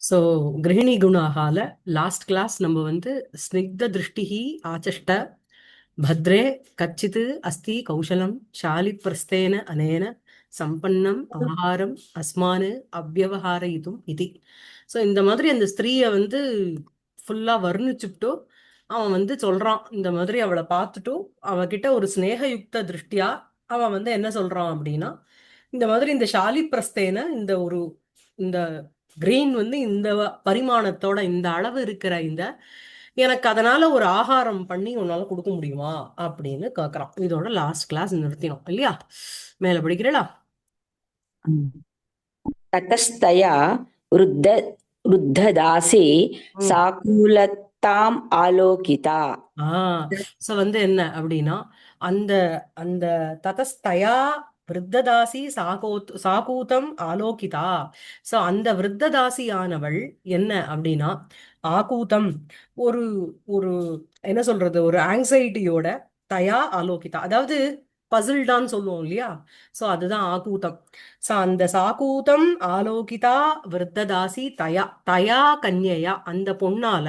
So கிரகிணி குணாகால last class நம்ம வந்து ஸ்னிக்த திருஷ்டிஹி ஆச்சஷ்ட பத்ரே கச்சித் அஸ்தி கௌசலம் ஷாலி பிரஸ்தேன அனேன சம்பன்னம் ஆகாரம் அஸ்மானு அவ்வவஹாரயிதும் இது. ஸோ இந்த மாதிரி அந்த ஸ்திரீயை வந்து ஃபுல்லா வர்ணிச்சுட்டு அவன் வந்து சொல்றான். இந்த மாதிரி அவளை பார்த்துட்டு அவகிட்ட ஒரு ஸ்நேகயுக்த திருஷ்டியா அவன் வந்து என்ன சொல்றான் அப்படின்னா, இந்த மாதிரி இந்த ஷாலி பிரஸ்தேன இந்த கிரீன் வந்து இந்த பரிமாணத்தோட இந்த அளவு இருக்கிற எனக்கு அதனால ஒரு ஆகாரம் பண்ணி உன்னால கொடுக்க முடியுமா அப்படின்னு கேக்குறான். இதோட லாஸ்ட் கிளாஸ் நிறுத்தினோம் இல்லையா? மேல படிக்கிறா. ततस्तया वृद्धदासी साकूलताम् आलोकिता. சோ வந்து என்ன அப்படின்னா, அந்த அந்த ததஸ்தயா விருத்ததாசி சாகூதம் ஆலோகிதா. சோ அந்த விருத்ததாசியானவள் என்ன அப்படின்னா, ஆகூதம் ஒரு ஒரு என்ன சொல்றது, ஒரு ஆங்ஸைட்டியோட தயா ஆலோகிதா, அதாவது பசில்டான்னு சொல்லுவோம் இல்லையா? சோ அதுதான் ஆகூதம். சோ அந்த சாகூதம் ஆலோகிதா விருத்ததாசி தயா தயா கன்யையா, அந்த பொண்ணால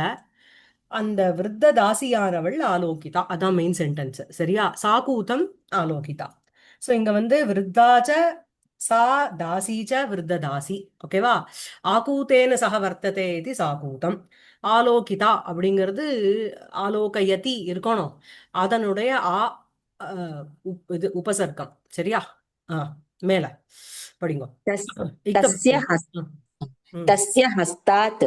அந்த விருத்த தாசியானவள் ஆலோகிதா. அதான் மெயின் சென்டென்ஸ் சரியா? சாகூதம் ஆலோகிதா. சோ இங்க வந்து விருத்தாச்ச சா தாசீச்ச விருத்த தாசி. ஓகேவா? ஆகூத்தேன சக வர்த்ததே இது சாகூதம். ஆலோகிதா அப்படிங்கிறது ஆலோகயதி இருக்கணும். அதனுடைய இது உபசர்க்கம் சரியா? மேல படிங்க. तस्य हस्तात्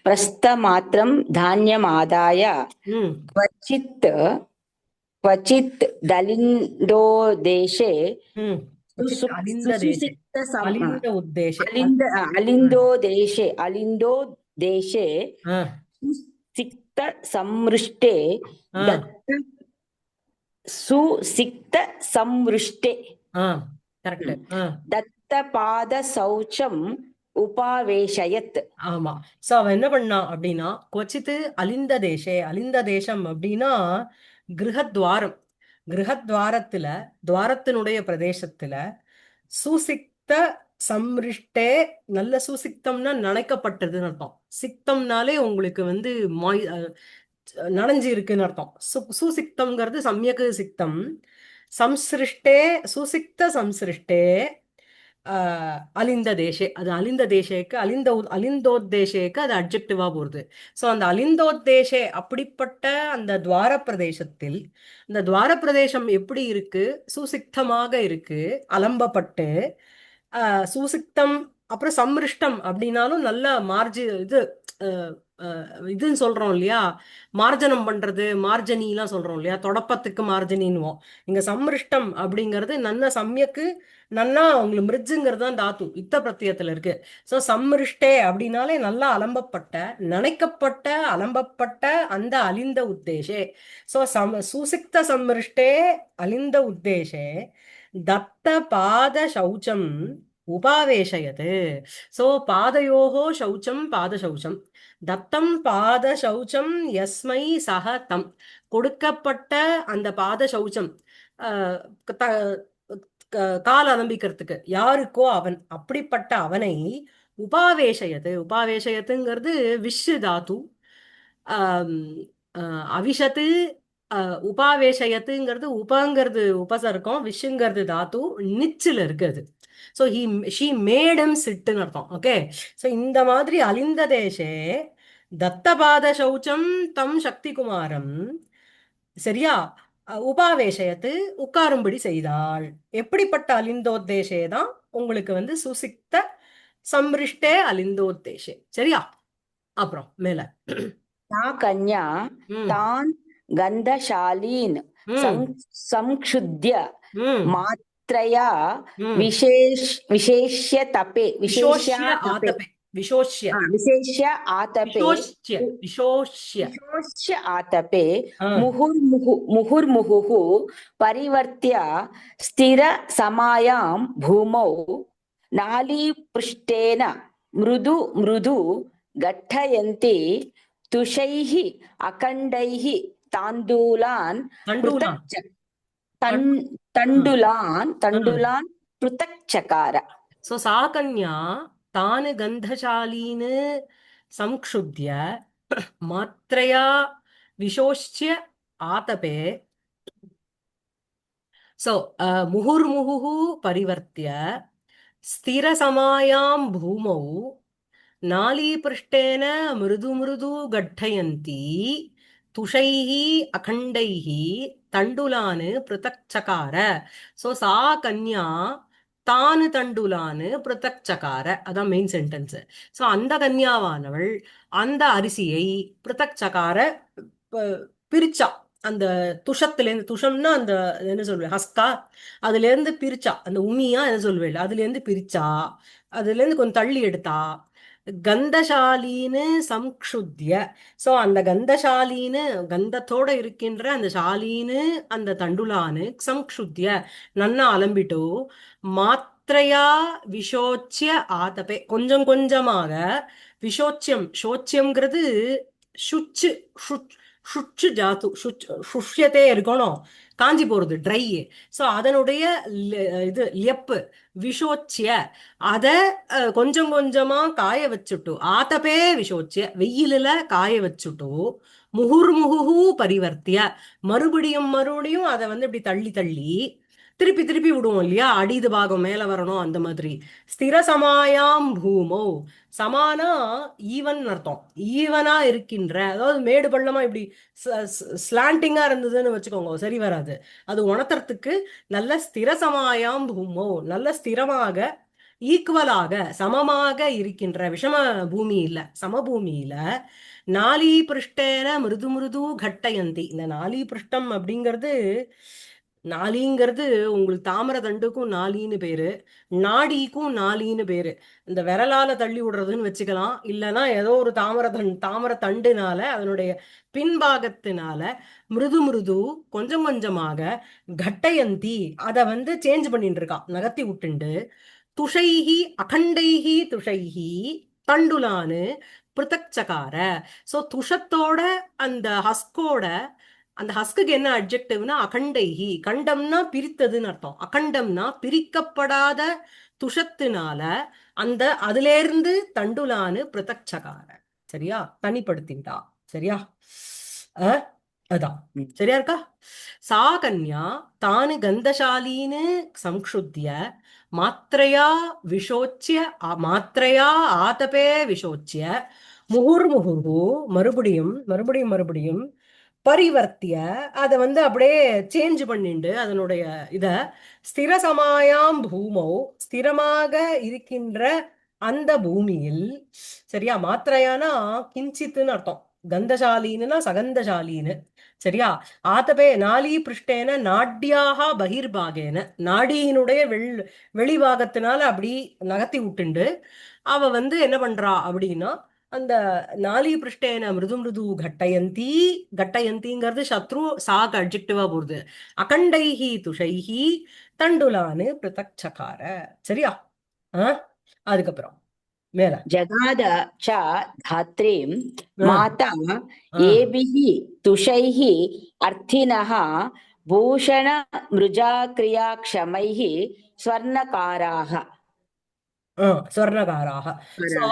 प्रस्थमात्रं धान्यमादाय क्वचित् दलिन्दोदेशे अलिन्दोदेशे सुसिक्त संवृष्टे दत्तपाद शौचम् உபாவேஷயத். ஆமா. சோ அவன் என்ன பண்ணா அப்படின்னா, கொச்சித்து அலிந்த தேசம் அப்படின்னா கிரகத்வாரம். கிரகத்வாரத்துல துவாரத்தினுடைய பிரதேசத்துல சுசிக்த சம்ருஷ்டே, நல்ல சுசிக்தம்னா நனைக்கப்பட்டதுன்னு அர்த்தம். சிக்தம்னாலே உங்களுக்கு வந்து நனைஞ்சு இருக்குன்னு அர்த்தம். சுசிக்தம்ங்கிறது சம்யக்கு சிக்தம். சம்சிருஷ்டே சுசிக்த சம்சிருஷ்டே அலிந்த தேசே, அது அலிந்த தேசேக்கு அலிந்தோத்தேசேக்கு அது அட்ஜெக்டிவா போறது. சோ அந்த அலிந்தோத்தேசே அப்படிப்பட்ட அந்த துவார பிரதேசத்தில், இந்த துவார பிரதேசம் எப்படி இருக்கு? சுசிக்தமாக இருக்கு, அலம்பப்பட்டு. சுசிக்தம் அப்புறம் சம்ருஷ்டம் அப்படின்னாலும் நல்ல இதுன்னு சொல்றோம் இல்லையா? மார்ஜனம் பண்றது, மார்ஜனி எல்லாம் சொல்றோம் இல்லையா? தொடப்பத்துக்கு மார்ஜனின்னுவோம். இங்க சம்ருஷ்டம் அப்படிங்கிறது நன்ன சம்யக்கு, நன்னா உங்களுக்கு மிருஜுங்கிறது தான் தாத்து, இத்த பிரத்தியத்துல இருக்கு. சோ சம்ருஷ்டே அப்படின்னாலே நல்லா அலம்பப்பட்ட, நனைக்கப்பட்ட, அலம்பப்பட்ட அந்த அலிந்த உத்தேசே. சோ சுசிக்த சம்ருஷ்டே அலிந்த உத்தேசே தத்த பாத சௌச்சம் உபாவேஷயது. சோ பாதயோகோ சௌச்சம் பாத சௌச்சம் தத்தம் பாத சௌச்சம் யஸ்மை சக தம், கொடுக்கப்பட்ட அந்த பாத சௌச்சம் கால் அலம்பிக்கிறதுக்கு யாருக்கோ அவன், அப்படிப்பட்ட அவனை உபாவேஷயத்துங்கிறது விஷு தாத்து. அவிஷத்து உபாவேஷயத்துங்கிறது உபங்கிறது உபசர்க்கம், விஷுங்கிறது தாத்து, நிச்சில் இருக்குது. ஸோ ஷீ மேடம் சிட்டுன்னு அர்த்தம். ஓகே. ஸோ இந்த மாதிரி அலிந்த தேசே தத்தபாத சௌச்சம் தம் சக்தி குமாரம் சரியா உபாவேஷயத்து உட்காரும்படி செய்தாள். எப்படிப்பட்ட அலிந்தோத்தேசே தான் உங்களுக்கு வந்து சுசிக்த சம்ருஷ்டே அலிந்தோத்தேசே சரியா? அப்புறம் மேல கன்யா தான் கந்தசாலீன் சம்க்ஷுத்ய மாத்ரயா விசேஷ்ய தபே ஆதபே முहुर्मुहुः परिवर्त्य स्थिर समायां भूमौ नालीपृष्ठेन मृदु गठयन्ति तुषैः अखण्डैः ताण्डूलान् पृथक् चकार. சோ சா கன்யா தானு கந்தசாலீன்னு சம்க்ஷுத்ய மாத்ரயா விஷோஷ்ய ஆதபே. சோ முகுர்முகுः பரிவர்த்திய ஸ்திரசமாயாம் பூமௌ नालीपृष्ठेन मृदु मृदु गड्ढयन्ती तुषैः अखण्डैः तण्डुलान् पृथक् चकार. सो सा कन्या तान् तण्डुलान् पृथक् चकार. அதான் மெயின் சென்டென்ஸ். சோ அந்த கன்யாவானவள் அந்த அரிசியை பிருத்தக் சகார பிரிச்சா. அந்த துஷத்திலேருந்து, துஷம்னா அந்த என்ன சொல்வேன், ஹஸ்கா, அதுல இருந்து பிரிச்சா. அந்த உமியா என்ன சொல்வேன், அதுல இருந்து பிரிச்சா, அதுல இருந்து கொஞ்சம் தள்ளி எடுத்தா. கந்தசாலின்னு சம்க்ஷுத்ய. சோ அந்த கந்தசாலின்னு, கந்தத்தோட இருக்கின்ற அந்த ஷாலின்னு அந்த தண்டுலான்னு சம்க்ஷுத்ய நன்னா அலம்பிட்டு மாத்திரையா விஷோச்சிய ஆதபே கொஞ்சம் கொஞ்சமாக. விஷோச்சியம், ஷோச்சியம்ங்கிறது சுச்சு, சுச்சு ஜாத்து, சுஷ்யத்தே இருக்கணும், காஞ்சி போறது, ட்ரை. சோ அதனுடைய இது லியப்பு விஷோச்சிய, அத கொஞ்சம் கொஞ்சமா காய வச்சுட்டு, ஆத்தபே விஷோச்சிய வெயிலில காய வச்சுட்டு, முகுர்முகு பரிவர்த்திய மறுபடியும் மறுபடியும் அதை வந்து இப்படி தள்ளி தள்ளி திருப்பி திருப்பி விடுவோம் இல்லையா, அடிது பாகம் மேல வரணும் அந்த மாதிரி. ஸ்திர சமாயாம் பூமோ, சமானா ஈவன் அர்த்தம், ஈவனா இருக்கின்ற, அதாவது மேடு பள்ளமா இப்படி ஸ்லாண்டிங்கா இருந்ததுன்னு வச்சுக்கோங்க, சரி வராது. அது உணர்த்துறதுக்கு நல்ல ஸ்திர சமாயாம் பூமோ, நல்ல ஸ்திரமாக, ஈக்குவலாக, சமமாக இருக்கின்ற, விஷம பூமி இல்ல, சமபூமியில நாலி பிருஷ்டேன மிருது மிருது கட்டயந்தி. இந்த நாலி பிருஷ்டம் அப்படிங்கிறது, நாளிங்கிறது உங்களுக்கு தாமரை தண்டுக்கும் நாளின்னு பேரு, நாடிக்கும் நாளின்னு பேரு. இந்த விரலால தள்ளி விடுறதுன்னு வச்சுக்கலாம், இல்லைன்னா ஏதோ ஒரு தாமரை தண்டுனால, அதனுடைய பின்பாகத்தினால மிருது மிருது கொஞ்சம் கொஞ்சமாக கட்டயந்தி அதை வந்து சேஞ்ச் பண்ணிட்டு இருக்கா, நகர்த்தி விட்டுண்டு. துஷைஹி அகண்டைஹி துஷைஹி தண்டுலான்னு பிருத்தக் சகார. சோ துஷத்தோட அந்த ஹஸ்கோட, அந்த ஹஸ்குக்கு என்ன அட்ஜெக்டிவ்னா அகண்டைஹி, கண்டம்னா பிரித்ததுன்னு அர்த்தம், அகண்டம்னா பிரிக்கப்படாத துஷத்தினால அந்த அதுல இருந்து தண்டுலான்னு பிருத்தக் சகார. சரியா, தனிப்படுத்திட்டா. சரியா, அதான் சரியா இருக்கா. சா கன்யா தானு கந்தசாலின்னு சம்க்ஷுத்ய மாத்திரையா விஷோச்சிய மாத்திரையா ஆதபே விஷோச்சிய முகுர்முகு மறுபடியும் மறுபடியும் மறுபடியும் பரிவர்த்திய அதை வந்து அப்படியே சேஞ்ச் பண்ணிண்டு அதனுடைய இத ஸ்திரசமாயாம் பூமௌ ஸ்திரமாக இருக்கின்ற அந்த பூமியில். சரியா, மாத்திரையானா கிஞ்சித்துன்னு அர்த்தம், கந்தசாலின்னா சகந்தசாலின்னு. சரியா, ஆதபே நாளி பிருஷ்டேன நாட்யாக பகிர்பாகேன, நாடியினுடைய வெளிபாகத்தினால அப்படி நகர்த்தி விட்டுண்டு அவ வந்து என்ன பண்றா அப்படின்னா, அந்த நாளி பிருஷ்டேன மிருது மிருது கட்டயந்தி. கட்டயந்திங்கிறது சத்ரு, சாக் அட்ஜெக்டிவா போகுது. அகண்டைஹி துஷைஹி தண்டுலான்னு பிருத்தக் சகார. சரியா, அதுக்கப்புறம் மேல जगाद च धात्रीं माता एभिः तुषैः अर्थिनः भूषणमृजाक्रियाक्षमैः स्वर्णकाराः. ஸ்வர்ணகாராக. சோ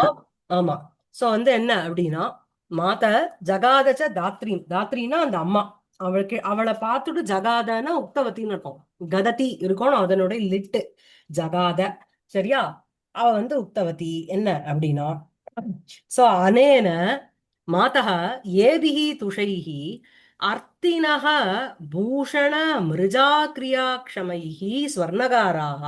ஆமா, சோ வந்து என்ன அப்படின்னா, மாத ஜகாதச்ச தாத்ரி, தாத்ரினா அந்த அம்மா, அவளுக்கு அவளை பார்த்துட்டு ஜகாதனா உக்தவத்தின்னு இருக்கும், கததி இருக்கணும் அதனுடைய லிட்டு ஜகாத. சரியா, அவ வந்து உக்தவதி என்ன அப்படின்னா, சோ அனேன மாதः ஏபிஹி துஷைஹி அர்த்தினः பூஷண மிருஜா கிரியாக்ஷமைஹி ஸ்வர்ணகாராக.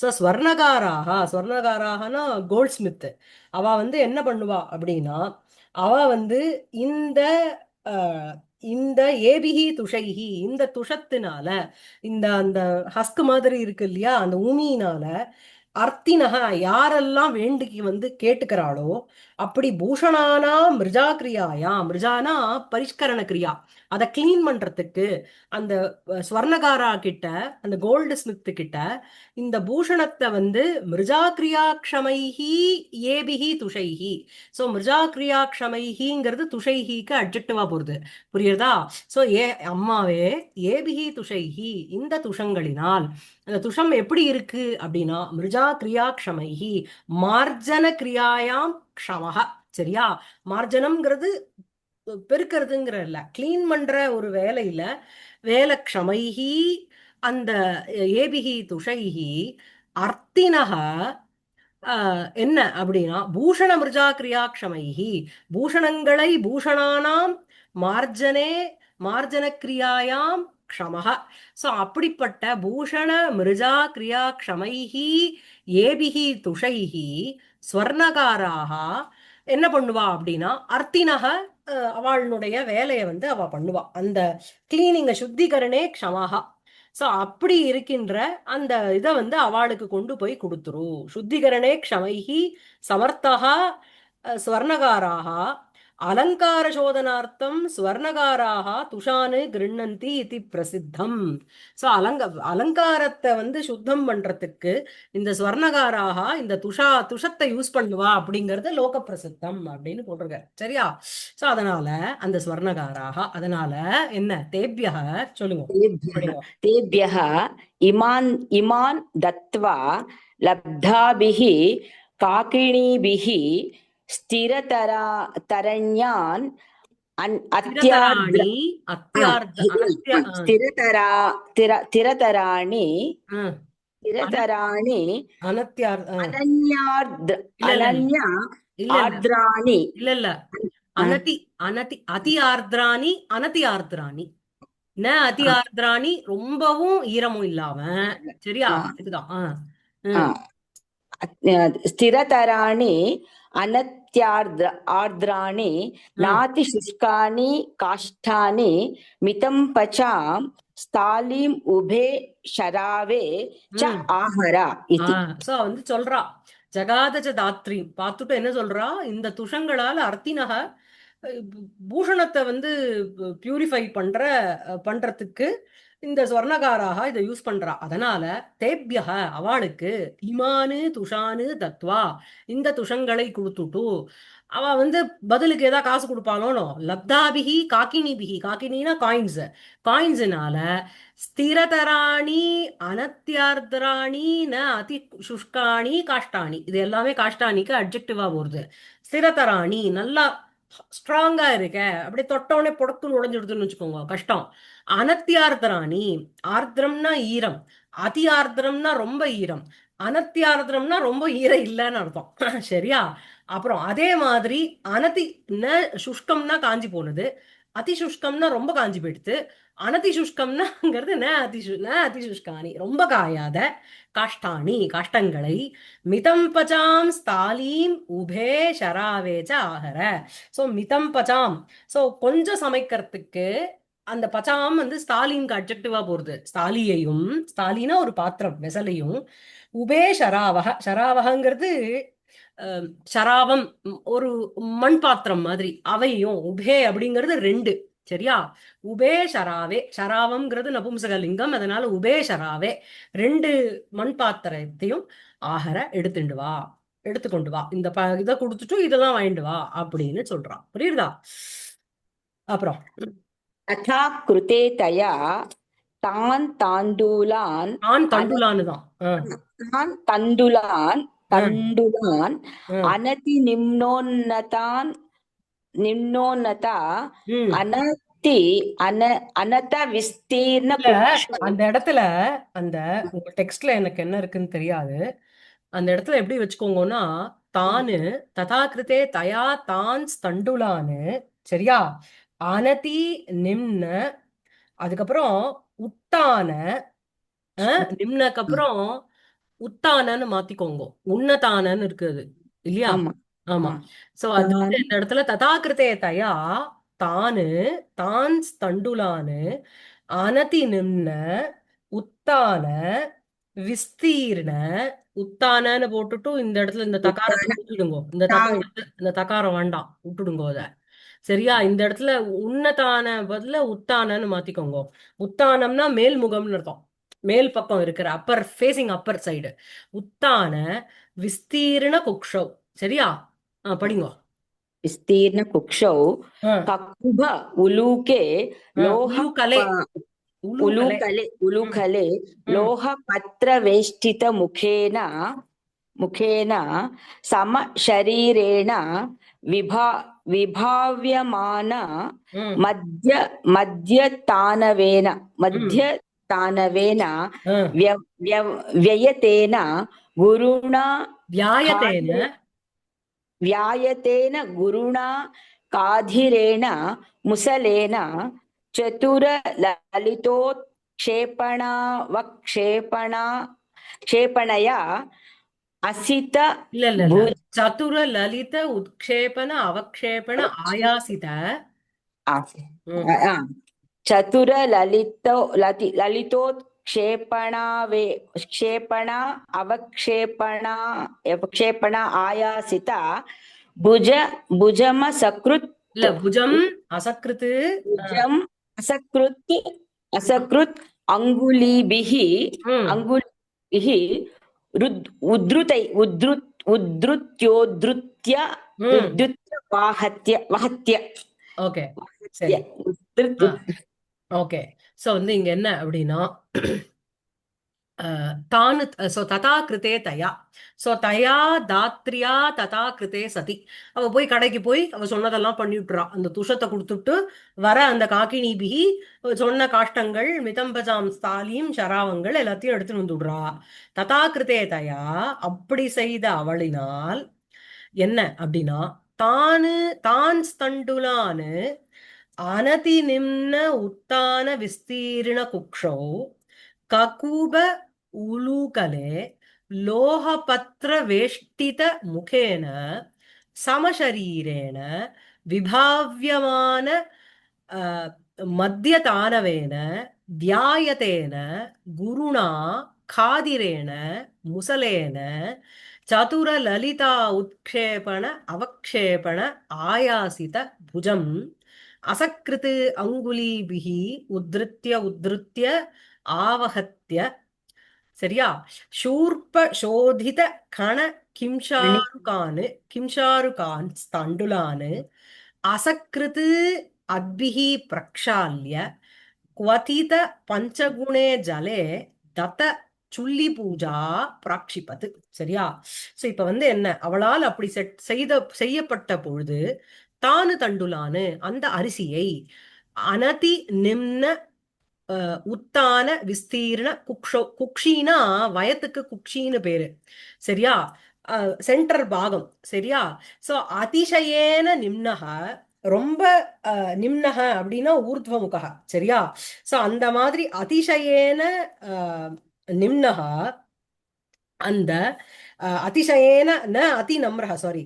சோ ஸ்வர்ணகாராக, ஸ்வர்ணகாராகனா கோல்ட் ஸ்மித். அவ வந்து என்ன பண்ணுவா அப்படின்னா, அவ வந்து இந்த இந்த ஏபிஹி துஷைஹி இந்த துஷத்தினால, இந்த அந்த ஹஸ்க் மாதிரி இருக்கு இல்லையா, அந்த உமியினால அர்த்தினக யாரெல்லாம் வேண்டிக்கு வந்து கேட்டுக்கிறாளோ அப்படி பூஷணானா மிருஜா கிரியாயா, மிருஜானா பரிஷ்கரண கிரியா, அதை கிளீன் பண்றதுக்கு அந்த ஸ்வர்ணகாரா கிட்ட, அந்த கோல்டு ஸ்மித் கிட்ட இந்த பூஷணத்தை வந்து மிருஜா கிரியா க்ஷமைஹி ஏபிஹி துஷைஹி. சோ மிருஜா கிரியா க்ஷமைஹிங்கிறது துஷைஹிக்கு அட்ஜெக்டிவா போறது, புரியுறதா? சோ அம்மாவே ஏபிஹி துஷைஹி, இந்த துஷங்களினால். அந்த துஷம் எப்படி இருக்கு அப்படின்னா மிருஜா கிரியா க்ஷமைஹி, மார்ஜன கிரியாயாம் க்ஷமஹ. சரியா? மார்ஜனம்ங்கிறது பெருக்கிறதுங்கிற இல்ல, கிளீன் பண்ற ஒரு வேலையில வேலை க்ஷமைஹி, அந்த ஏபிஹி துஷைஹி அர்த்தினக என்ன அப்படின்னா பூஷண மிருஜா கிரியா க்ஷமைஹி, பூஷணங்களை பூஷணானாம் மார்ஜனே மார்ஜன கிரியாயாம் க்ஷமஹ. சோ அப்படிப்பட்ட பூஷண மிருஜா கிரியா க்ஷமைஹி ஏபிஹி துஷைஹி ஸ்வர்ணகாராக என்ன பண்ணுவா அப்படின்னா அர்த்தினக, அவளுடைய வேலையை வந்து அவ பண்ணுவா, அந்த கிளீனிங்க சுத்திகரணே க்ஷமஹா. சோ அப்படி இருக்கின்ற அந்த இதை வந்து அவளுக்கு கொண்டு போய் கொடுத்துரு. சுத்திகரணே க்ஷமைஹி சமர்த்தகா ஸ்வர்ணகாராக அலங்கார சோதனார்த்தம் ஸ்வர்ணகாராக துஷானு கிருண்ணந்தி இது பிரசித்தம். சோ அலங்காரத்தை வந்து சுத்தம் பண்றதுக்கு இந்த ஸ்வர்ணகாராக இந்த துஷத்தை யூஸ் பண்ணுவா அப்படிங்கறது லோக பிரசித்தம் அப்படின்னு போட்டிருக்காரு. சரியா? சோ அதனால அந்த ஸ்வர்ணகாராக, அதனால என்ன தேபியக சொல்லுங்க, तेभ्यः படிங்க. तेभ्यः इमान् इमान् दत्त्वा लब्धाभिः काकिणीभिः स्थिरतरा तरण्यान् अत्यार्द्र ஸ்திரதராணி அத்தியார்த்த அனத்திய स्थिरतरा स्थिरतराणि அஹ், அன- स्थिरतराणि அனத்தியார் अनन्यार्द्र இல்ல இல்ல இல்ல अनन्य இல்ல இல்ல आर्द्राणि இல்ல இல்ல அனதி அனதி அதி ஆர்திராணி அனதி ஆர்திராணி, ந அதி ஆர்திராணி ரொம்பவும் ஈரமும் இல்லாம. சரியா? இதுதான். ம். स्थिरतराणि अनत्यार्द्र आर्द्राणि ம். नातिशुष्कानि काष्ठानि मितं पचां स्थालीम् उभे शरावे च ம். आहर इति சோ வந்து சொல்றா ஜகாதஜ தாத்ரி பார்த்துட்டு என்ன சொல்றா, இந்த துஷங்களால அர்த்தினக பூஷணத்தை வந்து பியூரிஃபை பண்றதுக்கு இந்த ஸ்வர்ணகாராக இதை யூஸ் பண்றா. அதனால தேபியக அவளுக்கு இமானு துஷானு தத்வா, இந்த துஷங்களை கொடுத்துட்டு அவ வந்து பதிலுக்கு ஏதாவது காசு கொடுப்பாளோனோ. லப்தாபிகி காக்கினிபிகி, காக்கினா காயின்ஸ், காயின்ஸ்னால ஸ்திரதராணி அனத்தியார்த்தராணி ந அதி சுஷ்காணி காஷ்டாணி, இது எல்லாமே காஷ்டானிக்கு அட்ஜெக்டிவா வருது. ஸ்திரதராணி நல்லா ஸ்ட்ராங்கா இருக்க, அப்படியே தொட்டவுடனே புடக்குன்னு உடைஞ்சிடுதுன்னு வச்சுக்கோங்க, கஷ்டம். அனத்தியார்த்தராணி, ஆர்திரம்னா ஈரம், அதி ஆர்திரம்னா ரொம்ப ஈரம், அனத்தியார்திரம்னா ரொம்ப ஈரம் இல்லைன்னு அர்த்தம். சரியா? அப்புறம் அதே மாதிரி அனதி ந சுஷ்கம்னா காஞ்சி போனது, அதி சுஷ்கம்னா ரொம்ப காஞ்சி போயிடுது, அனதி சுஷ்கம்னாங்கிறது ந அதிசுஷ்காணி ரொம்ப காயாத காஷ்டானி காஷ்டங்களை மிதம் பச்சாம் ஸ்தாலீம் உபே ஷராவேச்ச ஆகர. சோ மிதம் பச்சாம், சோ கொஞ்சம் சமைக்கிறதுக்கு அந்த பச்சாம் வந்து ஸ்தாலின்க்கு அட்ஜெக்டிவா போறது. ஸ்தாலியையும், ஸ்தாலினா ஒரு பாத்திரம் வெசலையும், உபே ஷராவக, ஷராவகங்கிறது ஷராவம் ஒரு மண் பாத்திரம் மாதிரி, அவையும் உபே அப்படிங்கிறது ரெண்டு. சரியா? உபே ஷராவே, ஷராவம்ங்கிறது நபும்சகலிங்கம், அதனால உபே ஷராவே ரெண்டு மண் பாத்திரத்தையும் ஆகர எடுத்துட்டு வா, எடுத்துக்கொண்டு வா, இந்த இதை கொடுத்துட்டு இதெல்லாம் வாங்கிட்டு வா அப்படின்னு சொல்றான். புரியுதா? அப்புறம் तथा कृते तया तान् ताण्डूलान् ஆண் अन தண்டுலான்னு தான். तान् तण्डुलान् ஆ, तण्डुलान् ஆ. अनतिनिम्नोन्नतान् निम्नोन्नता ம். अनति अन अनत विस्तीर्ण இல்ல कुक्ष அந்த இடத்துல, அந்த உங்க டெக்ஸ்ட்ல எனக்கு என்ன இருக்குன்னு தெரியாது, அந்த இடத்துல எப்படி வச்சுக்கோங்கன்னா, தானு ததா கிருதே தயா தான் தண்டுலான்னு. சரியா? அனதி நிம்ன, அதுக்கப்புறம் உத்தான, நிம்னக்கு அப்புறம் உத்தானன்னு மாத்திக்கோங்க, உன்னதானன்னு இருக்குது இல்லையா? ஆமா ஆமா. ஆ. சோ அது வந்து தான் இந்த இடத்துல ததா கிருதே தயா தானு தான் தண்டுலான்னு அனதி நிம்ன உத்தான விஸ்தீர்ண. உத்தானன்னு போட்டுட்டு இந்த இடத்துல இந்த தகாரத்தை உத்தான விட்டுடுங்க, இந்த தாங் தகாரத்தை, இந்த தகாரம் வேண்டாம், விட்டுடுங்க அத. சரியா? இந்த இடத்துல உன்னதான பதில உத்தானன்னு மாத்திக்கோங்க. உத்தானம்னா மேல் முகம்னு அர்த்தம். மேல் பக்கம் இருக்கிற அப்பர், ஃபேசிங் அப்பர் சைடு. உத்தான விஸ்தீர்ண குக்ஷௌ. சரியா? படிங்க. विस्तीर्ण कुक्षौ ஆ, ककुभ उलूके लोह உலூகலே. உலூகலே. उलूकले ம், उलूकले ம், लोहपत्रवेष्टित मुखेन समशरीरेण विभा विभाव्यमान ம், मध्यतानवेन ம், मध्यतानवेन ஆ. व्ययतेन गुरुणा வியாயத்தேன. खादिरे व्यायतेन गुरुणा काधिरेण मुसलेन चतुरललितोत्क्षेपणावक्षेपणा क्षेपणया असित இல்ல இல்ல இல்ல. भुज சதுர லலித உத்க்ஷேபண அவக்ஷேபண ஆயாசித. ம், ललितोत्क्षेपणावे क्षेपणा अवक्षेपणा क्षेपणा आयासिता भुज भुजमसकृत् இல்ல புஜம் அசக்ருத்து. भुजम् असकृत् असकृत् अङ्गुलीभिः ம், अङ्गुलीभिः उद्धृत्योद्धृत्य ம். उद्धृत्य वहत्य ஓகே, சரி. उद्धृत्य ஓகே. சோ வந்து இங்க என்ன அப்படின்னா, தானு சோ ததா கிருதே தயா. சோ தயா தாத்ரியா ததா கிருதே சதி. அவ போய் கடைக்கு போய் அவ சொன்னதெல்லாம் பண்ணி விட்டுறா. அந்த துஷத்தை கொடுத்துட்டு வர அந்த காக்கினிபிகி சொன்ன காஷ்டங்கள் மிதம்பஜாம் ஸ்தாலியும் சராவங்கள் எல்லாத்தையும் எடுத்துட்டு வந்து விடுறா. ததா கிருதே தயா, அப்படி செய்த அவளினால் என்ன அப்படின்னா, தானு தான் ஸ்தண்டுலானு அனதி நிம்ன உத்தான விஸ்தீர்ண குக்ஷௌ ககூப உலூகலே லோகபத்ர வேஷ்டித முகேன சமசரீரேண விபாவ்யமான அஹ், மத்தியதானவேன தியாயதேன குருணா காதிரேண முசலேன சதுர லலிதா உத்க்ஷேபண அவக்ஷேபண ஆயாசித புஜம் அசக்ருத் அங்குலீபிஹி உத்ருத்ய ஆவஹத்ய. சரியா? சூர்ப சோதித கண கிம்ஷாருகான் ஸ்தண்டுலான் அசக்ருத் அத்பிஹி பிரக்ஷால்ய क्वथित பஞ்சகுணே ஜலே தத சுள்ளி பூஜா பிராக்ஷிபது. சரியா? சோ இப்ப வந்து என்ன, அவளால் அப்படி செய்யப்பட்ட பொழுது தானு தண்டுலானு அந்த அரிசியை அனதி நிம்ன உத்தான விஸ்தீர்ண குக்ஷினா வயத்துக்கு குக்ஷின்னு பேரு. சரியா? சென்டர் பாகம். சரியா? சோ அதிசயேன நிம்னக, ரொம்ப நிம்னக அப்படின்னா ஊர்த்வமுக. சரியா? சோ அந்த மாதிரி அதிசயேன நிம்னக, அந்த அதிசயேன ந அதி நம்ரஹ, சாரி,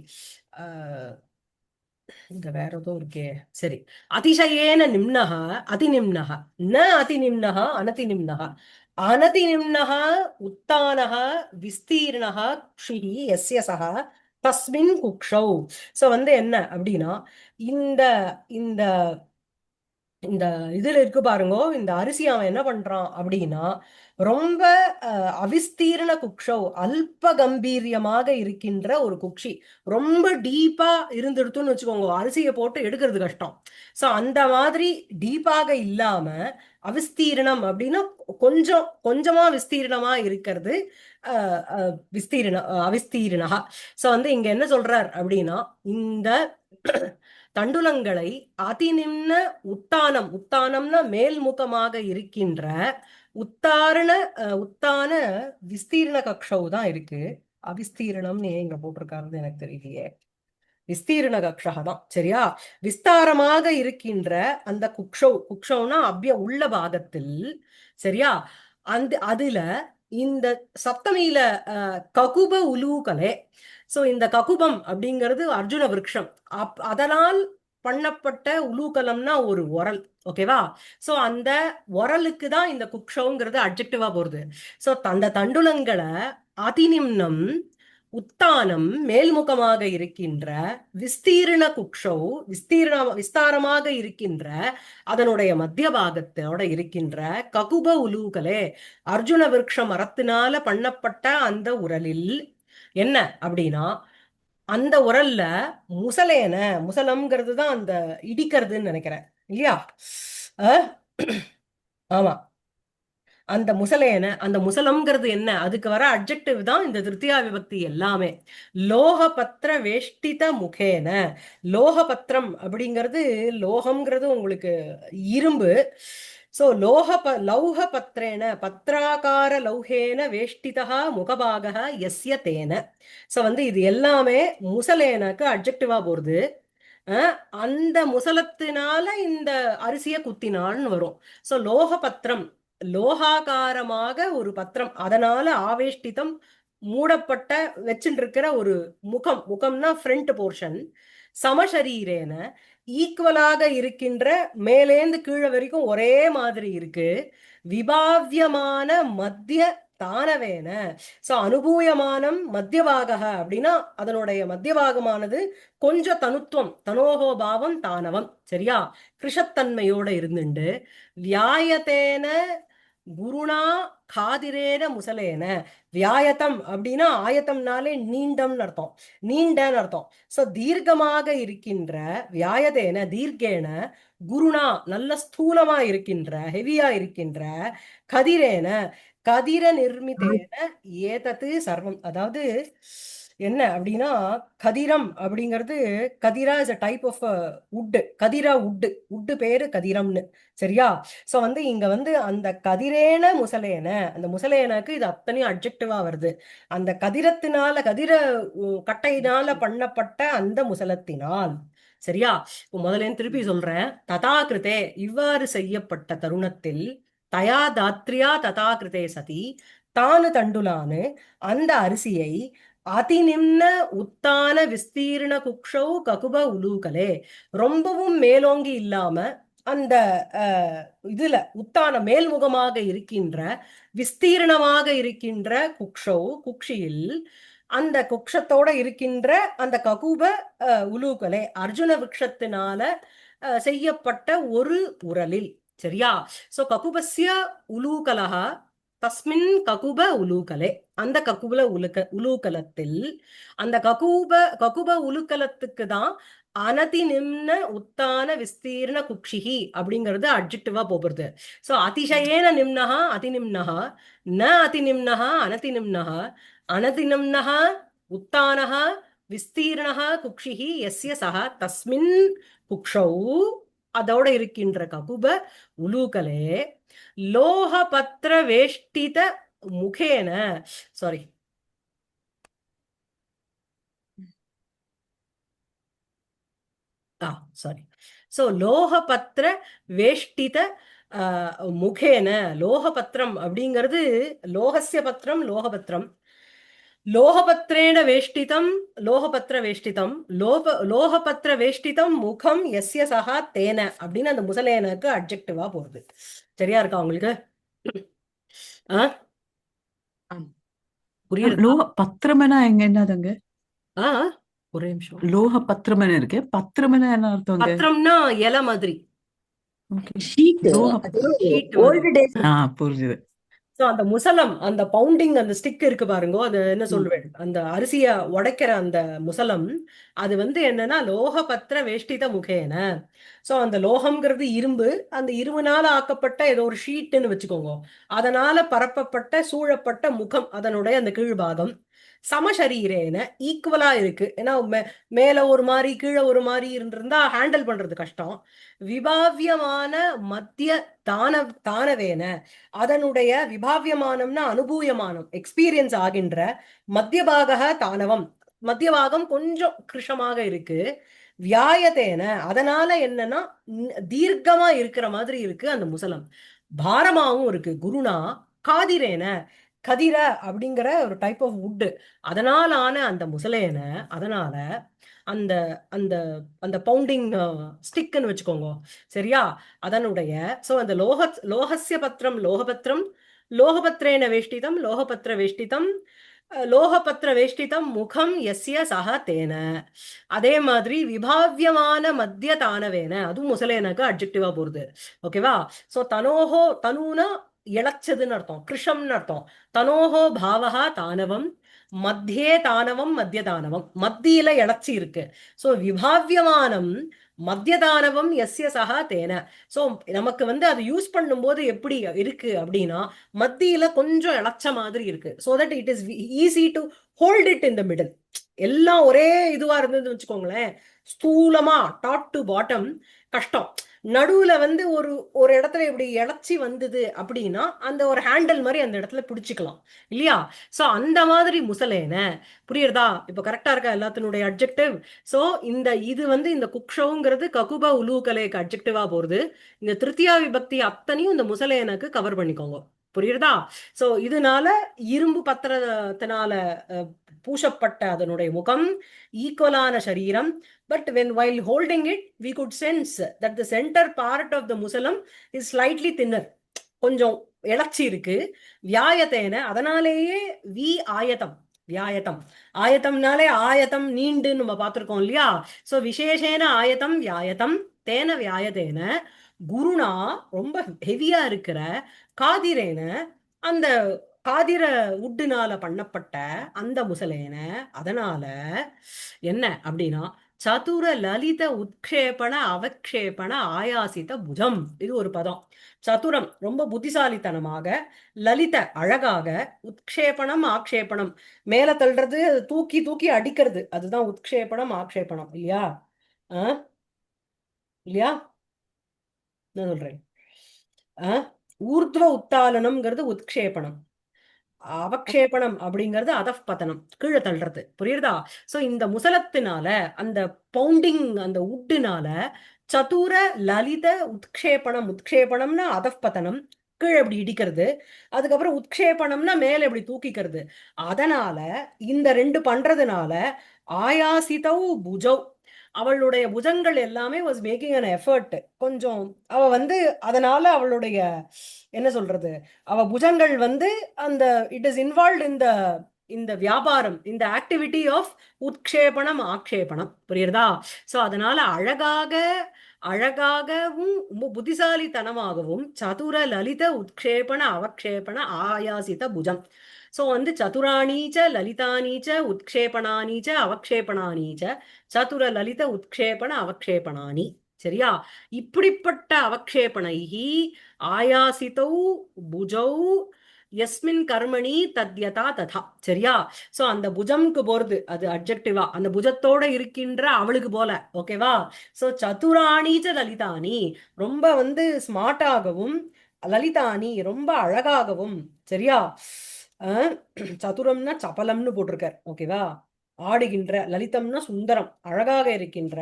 இங்க வேற ஏதோ இருக்கே. சரி, அதிசயேன நிம்னஹ அதிநிம்னஹ, ந அதிநிம்னஹ அனதிநிம்னஹ. அனதிநிம்னஹ உத்தானஹ விஸ்தீர்ணஹ குக்ஷிஹி யஸ்ய சஹ தஸ்மின் குக்ஷௌ. சோ வந்து என்ன அப்படின்னா, இந்த இந்த இந்த இதுல இருக்கு பாருங்க, இந்த அரிசி அவன் என்ன பண்றான் அப்படின்னா, ரொம்ப அவிஸ்தீர்ண குக்ஷௌ, அல்ப கம்பீரியமாக இருக்கின்ற ஒரு குக்ஷி. ரொம்ப டீப்பா இருந்துடுத்துன்னு வச்சுக்கோங்க, அரிசியை போட்டு எடுக்கிறது கஷ்டம். சோ அந்த மாதிரி டீப்பாக இல்லாம அவிஸ்தீர்ணம் அப்படின்னா கொஞ்சம் கொஞ்சமா விஸ்தீர்ணமா இருக்கிறது. அவிஸ்தீர்ணா. சோ வந்து இங்க என்ன சொல்றார் அப்படின்னா, இந்த தண்டுலங்களை அதிநிம்ன உத்தானம், உத்தானம்னா மேல்முகமாக இருக்கின்ற உத்தாரண உத்தான விஸ்தீர்ண கக்ஷௌ தான் இருக்கு. அவிஸ்தீர்ணம்னு ஏன் இங்க போட்டிருக்காருன்னு எனக்கு தெரியலையே. விஸ்தீர்ண கக்ஷா தான். சரியா? விஸ்தாரமாக இருக்கின்ற அந்த குக்ஷௌனா அவ்ய உள்ள பாகத்தில். சரியா? அந்த அதுல இந்த சப்தமியில ககுப உலூகலே. சோ இந்த ககுபம் அப்படிங்கிறது அர்ஜுன விருட்சம். அதனால் பண்ணப்பட்ட உலூகலம்னா ஒரு உரல். ஓகேவா? சோ அந்த உரலுக்கு தான் இந்த குக்ஷௌங்கிறது அட்ஜெக்டிவா போறது. சோ அந்த தண்டுலங்களை அதிநிம்னம் உத்தானம் மேல்முகமாக இருக்கின்ற விஸ்தீர்ண குக்ஷௌ விஸ்தாரமாக இருக்கின்ற அதனுடைய மத்திய பாகத்தோட இருக்கின்ற ககுப உலூகலே அர்ஜுன விருட்ச மரத்தினால பண்ணப்பட்ட அந்த உரலில் என்ன அப்படின்னா அந்த உரல்ல முசலேன முசலம்ங்கிறது தான் அந்த இடிக்கிறதுன்னு நினைக்கிறேன் இல்லையா அஹ், ஆமா அந்த முசலேன அந்த முசலம்ங்கிறது என்ன அதுக்கு வர அட்ஜெக்டிவ் தான் இந்த திருத்தியா விபக்தி எல்லாமே லோக பத்திர வேஷ்டித முகேன லோக பத்திரம் அப்படிங்கிறது லோகம்ங்கிறது உங்களுக்கு இரும்பு சோ லௌக பத்திரேன பத்ராகார லௌகேன வேஷ்டிதா முகபாக எஸ்ய தேன சோ வந்து இது எல்லாமே முசலேனக்கு அட்ஜெக்டிவா போறது அந்த முசலத்தினால இந்த அரிசிய குத்தினால்னு வரும் சோ லோக பத்திரம் லோகாகாரமாக ஒரு பத்திரம் அதனால ஆவேஷ்டிதம் மூடப்பட்ட வச்சுட்டு இருக்கிற ஒரு முகம்னா ஃப்ரண்ட் போர்ஷன் சமசரீரேன ஈக்குவலாக இருக்கின்ற மேலேந்து கீழே வரைக்கும் ஒரே மாதிரி இருக்கு விபாவியமான மத்திய தானவேன சோ அனுபூயமானம் மத்தியபாக அப்படின்னா அதனுடைய மத்தியபாகமானது கொஞ்சம் தனோகோ பாவம் தானவம் சரியா கிருஷத்தன்மையோட இருந்துண்டு வியாயத்தேன குருணா காதிரேன முசலேன வியாயத்தம் அப்படின்னா ஆயத்தம்னாலே நீண்டம்னு அர்த்தம் நீண்டன்னு அர்த்தம் சோ தீர்க்கமாக இருக்கின்ற வியாயதேன தீர்க்கேன குருணா நல்ல ஸ்தூலமா இருக்கின்ற ஹெவியா இருக்கின்ற கதிரேன கதிர நிர்மிதேன ஏதத்து சர்வம் அதாவது என்ன அப்படின்னா கதிரம் அப்படிங்கிறது கதிரா இஸ் அ டைப் ஆஃப் உட் கதிரா உட்டு பேரு கதிரம்னு சரியா சோ வந்து இங்க வந்து அந்த கதிரேன முசலேன அந்த முசலேனக்கு இது அத்தனையும் அட்ஜெக்டிவா வருது அந்த கட்டையினால பண்ணப்பட்ட அந்த முசலத்தினால் சரியா முதல்ல திருப்பி சொல்றேன் ததாகிருதே இவ்வாறு செய்யப்பட்ட தருணத்தில் தயா தாத்ரியா ததாகிருதே சதி தானு தண்டுலானு அந்த அரிசியை அதிநிம்ன உத்தான விஸ்தீர்ண குக்ஷௌ ககுப உலூகலே ரொம்பவும் மேலோங்கி இல்லாம அந்த இதுல உத்தான மேல்முகமாக இருக்கின்ற விஸ்தீர்ணமாக இருக்கின்ற குக்ஷியில் அந்த குக்ஷத்தோட இருக்கின்ற அந்த ககுப உலூகலே அர்ஜுன விருட்சத்தினால செய்யப்பட்ட ஒரு உரலில் சரியா சோ ககுபஸ்ய உலூகலஹ தஸ்மின் ககுப உலூகலே அந்த உலூகலத்தில் அந்த ககுப உலூகலத்துக்கு தான் அனதிநிம்ன உத்தான விஸ்தீர்ண குக்ஷிஹி அப்படிங்கிறது அட்ஜெக்டிவா போகிறது சோ அதிசயேன நிம்னஹா அதிநிம்னஹா ந அதிநிம்னஹா அனதிநிம்னஹா அனதிநிம்னஹ உத்தானஹ விஸ்தீர்ணஹ குக்ஷிஹி எஸ்ய சஹ தஸ்மின் குக்ஷௌ அதோட இருக்கின்ற ககுப உலூகலே லோக பத்திர வேஷ்டித முகேன சாரி சாரி சோ லோகபத்திர வேஷ்டித முகேன லோகபத்திரம் அப்படிங்கிறது லோகஸ்ய பத்திரம் லோகபத்திரம் லோகபத்திரேன வேஷ்டிதம் லோகபத்திர வேஷ்டிதம் லோகபத்திர வேஷ்டிதம் முகம் எஸ்ய சகா தேன அப்படின்னு அந்த முசலேனுக்கு அட்ஜெக்டிவா போகுது சரியா இருக்கா உங்களுக்கு புரியுது லோக பத்திரமெனா எங்க என்னதுங்க ஒரே நிமிஷம் லோக பத்திரமென இருக்கு பத்திரமென என்ன அர்த்தம் பத்திரம்னா இலை மாதிரி புரியுது சோ அந்த முசலம் அந்த பவுண்டிங் அந்த ஸ்டிக் இருக்கு பாருங்க அது என்ன சொல்லுவேன் அந்த அரிசிய உடைக்கிற அந்த முசலம் அது வந்து என்னன்னா லோக பத்திர வேஷ்டித முகேன சோ அந்த லோகம்ங்கிறது இரும்பு அந்த இரும்புனால ஆக்கப்பட்ட ஏதோ ஒரு ஷீட்டுன்னு வச்சுக்கோங்க அதனால பரப்பப்பட்ட சூழப்பட்ட முகம் அதனுடைய அந்த கீழ்பாகம் சமசரீரேன ஈக்குவலா இருக்கு ஏன்னா மேல ஒரு மாதிரி கீழே ஒரு மாதிரி இருந்திருந்தா ஹேண்டில் பண்றது கஷ்டம் விபாவியமான மத்திய தானவேன அதனுடைய விபாவியமானம்னா அனுபூயமானம் எக்ஸ்பீரியன்ஸ் ஆகின்ற மத்தியபாக தானவம் மத்தியபாகம் கொஞ்சம் கிருஷமாக இருக்கு வியாயத்தேன அதனால என்னன்னா தீர்க்கமா இருக்கிற மாதிரி இருக்கு அந்த முசலம் பாரமாவும் இருக்கு குருணா காதிரேன கதிர அப்படிங்கிற ஒரு டைப் ஆஃப் வுட் அதனால ஆன அந்த முசலேன அதனால அந்த அந்த அந்த பவுண்டிங் ஸ்டிக்னு வச்சுக்கோங்க சரியா அதனுடைய சோ அந்த லோகஸ்ய பத்திரம் லோகபத்திரம் லோகபத்திரேன வேஷ்டிதம் லோகபத்திர வேஷ்டிதம் லோகபத்ர வேஷ்டிதம் முகம் எஸ்ய சக தேன. அதே மாதிரி விபாவியமான மத்திய தானவேன, அதுவும் முசலேனக்கு அட்ஜெக்டிவா போறது. ஓகேவா? சோ தனோஹோ, தனுனா இளச்சதுன்னு அர்த்தம், கிருஷம்னு அர்த்தம். தனோஹோ பாவஹா தானவம், மத்தியே தானவம், மத்திய தானவம், மத்தியில இளச்சி இருக்கு. சோ விபாவியமானம் மத்திய தானவம் எஸ்ய சகா தேன. சோ நமக்கு வந்து அது யூஸ் பண்ணும்போது எப்படி இருக்கு அப்படின்னா, மத்தியில கொஞ்சம் இளச்ச மாதிரி இருக்கு. So that it is easy to hold it in the middle. எல்லாம் ஒரே இதுவா இருந்ததுன்னு வச்சுக்கோங்களேன், ஸ்தூலமா டாப் டு பாட்டம் கஷ்டம். நடுவுல வந்து ஒரு ஒரு இடத்துல இப்படி இளச்சி வந்தது அப்படின்னா அந்த ஒரு ஹேண்டில் மாதிரி அந்த இடத்துல பிடிச்சிக்கலாம் இல்லையா? சோ அந்த மாதிரி முசலேன. புரியுறதா? இப்ப கரெக்டா இருக்கா எல்லாத்தினுடைய அட்ஜெக்டிவ்? சோ இது வந்து இந்த குக்ஷவுங்கிறது ககுப உலூகலேக்கு அட்ஜெக்டிவா போறது. இந்த திருத்தியா விபக்தி அத்தனையும் இந்த முசலேனுக்கு கவர் பண்ணிக்கோங்க. புரியுறதா? சோ இதனால இரும்பு பத்திரத்தினால பூசப்பட்ட அதனுடைய முகம், ஈக்குவலான சரீரம். But while holding it, we could sense that the center part of the musalam is slightly thinner. கொஞ்சம் இளச்சி இருக்கு. வியாயத்தேன, அதனாலேயே வி ஆயத்தம். வியாயத்தம், ஆயத்தம்னாலே ஆயத்தம் நீண்டு நம்ம பார்த்திருக்கோம் இல்லையா? சோ விசேஷேன ஆயத்தம் வியாயத்தம் தேன வியாயத்தேன குருணா, ரொம்ப ஹெவியா இருக்கிற காதிரேன, அந்த காதிர உட்டுனால பண்ணப்பட்ட அந்த முசலேன. அதனால என்ன அப்படின்னா, சதுர லலித உத்க்ஷேபண அவக்ஷேபண ஆயாசித புஜம். இது ஒரு பதம். சதுரம் ரொம்ப புத்திசாலித்தனமாக, லலித அழகாக, உத்க்ஷேபணம் ஆக்ஷேபணம் மேல தள்ளுறது, தூக்கி தூக்கி அடிக்கிறது, அதுதான் உத்க்ஷேபணம் ஆக்ஷேபணம் இல்லையா? இல்லையா? நான் சொல்றேன். ஊர்த்வ உத்தாலனம்ங்கிறது உத்க்ஷேபணம், அவக்ஷேபணம் அப்படிங்கிறது அதப்பதனம், கீழே தள்ளுறது. புரியுறதா? சோ இந்த முசலத்தினால, அந்த பவுண்டிங், அந்த உட்டுனால சதுர லலித உத்க்ஷேபணம். உத்க்ஷேபணம்னா அதப்பதனம், கீழே இப்படி இடிக்கிறது. அதுக்கப்புறம் உத்க்ஷேபணம்னா மேல இப்படி தூக்கிக்கிறது. அதனால இந்த ரெண்டு பண்றதுனால ஆயாசிதௌ புஜௌ, அவளுடைய புஜங்கள் எல்லாமே வாஸ் மேக்கிங் அன் எஃபர்ட். கொஞ்சம் அவ வந்து அதனால அவளுடைய என்ன சொல்றது, அவ புஜங்கள் வந்து அந்த இட் இஸ் இன்வால்வ் இந்த வியாபாரம், இந்த ஆக்டிவிட்டி ஆஃப் உத்க்ஷேபணம் ஆக்ஷேபணம். புரியுறதா? சோ அதனால அழகாகவும் ரொம்ப புத்திசாலித்தனமாகவும் சதுர லலித உத்க்ஷேபண அவக்ஷேபண ஆயாசித புஜம். சோ வந்து சதுராணீச்ச லலிதானீச்ச உத்க்ஷேபணானீச்ச அவக்ஷேபணானீச்ச சதுர லலித உத்க்ஷேபண அவக்ஷேபணானி. சரியா? இப்படிப்பட்ட அவக்ஷேபணைஹி ஆயாசிதௌ புஜௌ யஸ்மின் கர்மணி தத்யதா ததா. சரியா? சோ அந்த புஜம்க்கு போறது அது அட்ஜெக்டிவா, அந்த புஜத்தோட இருக்கின்ற அவளுக்கு போல. ஓகேவா? சோ சதுராணீச்ச லலிதானி, ரொம்ப வந்து ஸ்மார்ட்டாகவும், லலிதானி ரொம்ப அழகாகவும். சரியா? சதுரம்னா சபலம்னு போட்டிருக்கார். ஓகேவா? ஆடுகின்ற, லலிதம்னா சுந்தரம், அழகாக இருக்கின்ற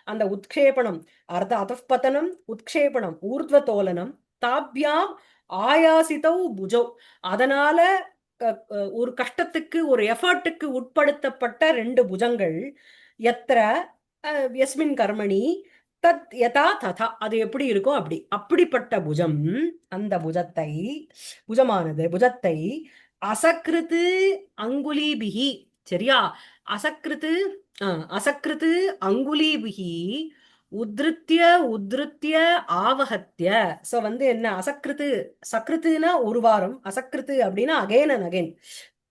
அந்த உத்க்ஷேபணம், அர்த்த அதப்பதனம், உத்க்ஷேபணம் ஊர்த்வ தோலனம், தாப்யாம் ஆயாசிதௌ புஜௌ, அதனால ஒரு கஷ்டத்துக்கு, ஒரு எஃபர்ட்டுக்கு உட்படுத்தப்பட்ட ரெண்டு புஜங்கள். எத்திர யஸ்மின் கர்மணி தத் யதா ததா, அது எப்படி இருக்கும் அப்படி, அப்படிப்பட்ட புஜம். அந்த புஜத்தை அசக்ருது அங்குலிபிகி. சரியா? அசக்ருது அசக்ருது அங்குலிபிகி உத்ருத்ய உத்ருத்ய ஆவஹத்ய. சோ வந்து என்ன, அசக்ருது, சக்ருத்துனா ஒரு வாரம், அசக்ருது அப்படின்னா அகைன் அண்ட் அகைன்.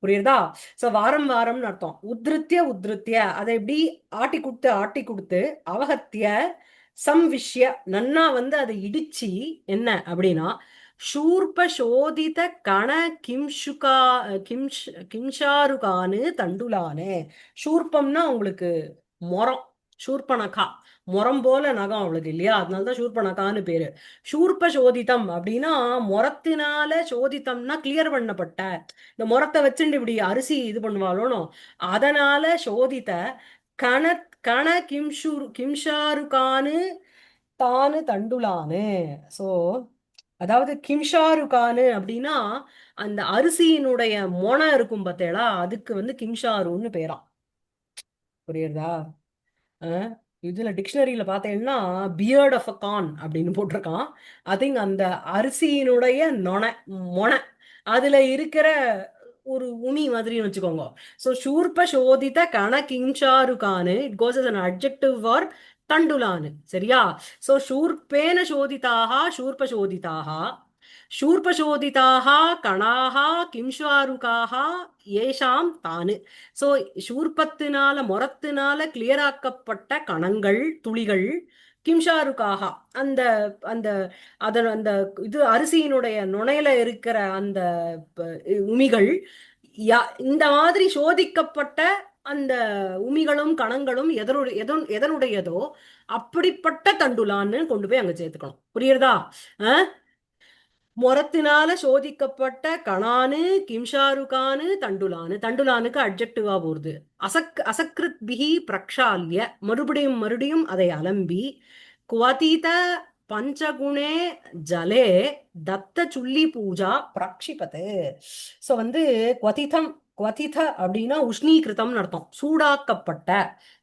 புரியுறதா? சோ வாரம் வாரம்னு அர்த்தம். உத்ருத்ய உத்ருத்ய, அதை எப்படி ஆட்டி கொடுத்து அவஹத்ய சம்விஷ்ய, நன்னா வந்து அதை இடிச்சு என்ன அப்படின்னா, ஷூர்ப சோதித கண கிம்ஷுகா கிம்ஷாருகானு தண்டுலானு. ஷூர்பம்னா உங்களுக்கு மொரம், ஷூர்பனகா மொரம் போல நகம் அவளுக்கு இல்லையா? அதனாலதான் ஷூர்பனகான்னு பேரு. ஷூர்ப சோதிதம் அப்படின்னா மொரத்தினால, சோதித்தம்னா கிளியர் பண்ணப்பட்ட, இந்த மொரத்தை வச்சுட்டு இப்படி அரிசி இது பண்ணுவாளோனோ, அதனால சோதித்த கண கண கிம்ஷாருகானு தானு தண்டுலானு. சோ அதாவது கிம்ஷாருகானு அப்படின்னா அந்த அரிசியினுடைய மொனை இருக்கும் பார்த்தேளா, அதுக்கு வந்து கிம்ஷாருன்னு பேராம். புரியுறதா? இதுல டிக்ஷனரியில பார்த்தேன்னா பியர்ட் ஆஃப் அ கான் அப்படின்னு போட்டிருக்கான். ஐ திங்க் அந்த அரிசியினுடைய மொனை, அதுல இருக்கிற ஒரு உமி மாதிரின்னு வச்சுக்கோங்க. ஸோ சூர்பசோதித கணகிங்சாருகானு it goes as an adjective for தண்டுலானு. சரியா? ஸோ சூர்பேன சோதிதாக சூர்பசோதிதாக शूर्पशोदिताः कणाः किंशारुकाः ஏஷாம் தானு. ஸோ சூர்பத்தினால மொரத்தினால கிளியர் ஆக்கப்பட்ட கணங்கள் துளிகள் கிம்ஷாருக்காக அந்த அந்த அதன் அந்த இது அரிசியினுடைய நுணையில இருக்கிற அந்த உமிகள் இந்த மாதிரி சோதிக்கப்பட்ட அந்த உமிகளும் கணங்களும் எதனுடையதோ அப்படிப்பட்ட தண்டுலான்னு கொண்டு போய் அங்க சேர்த்துக்கணும். புரியுறதா? மொரத்தினால சோதிக்கப்பட்ட கணானு கிம்ஷாருகானு தண்டுலானு. தண்டுலானுக்கு அட்ஜெக்டிவா போறது. அசக்ருத் பிஹி பிரக்ஷால்ய மறுபடியும் மறுபடியும் அதை அலம்பி குவதீத பஞ்சகுணே ஜலே தத்த சுள்ளி பூஜா பிரக்ஷிபத்து. ஸோ குவதிதம் குவதித அப்படின்னா உஷ்ணீகிருத்தம்னு அர்த்தம், சூடாக்கப்பட்ட.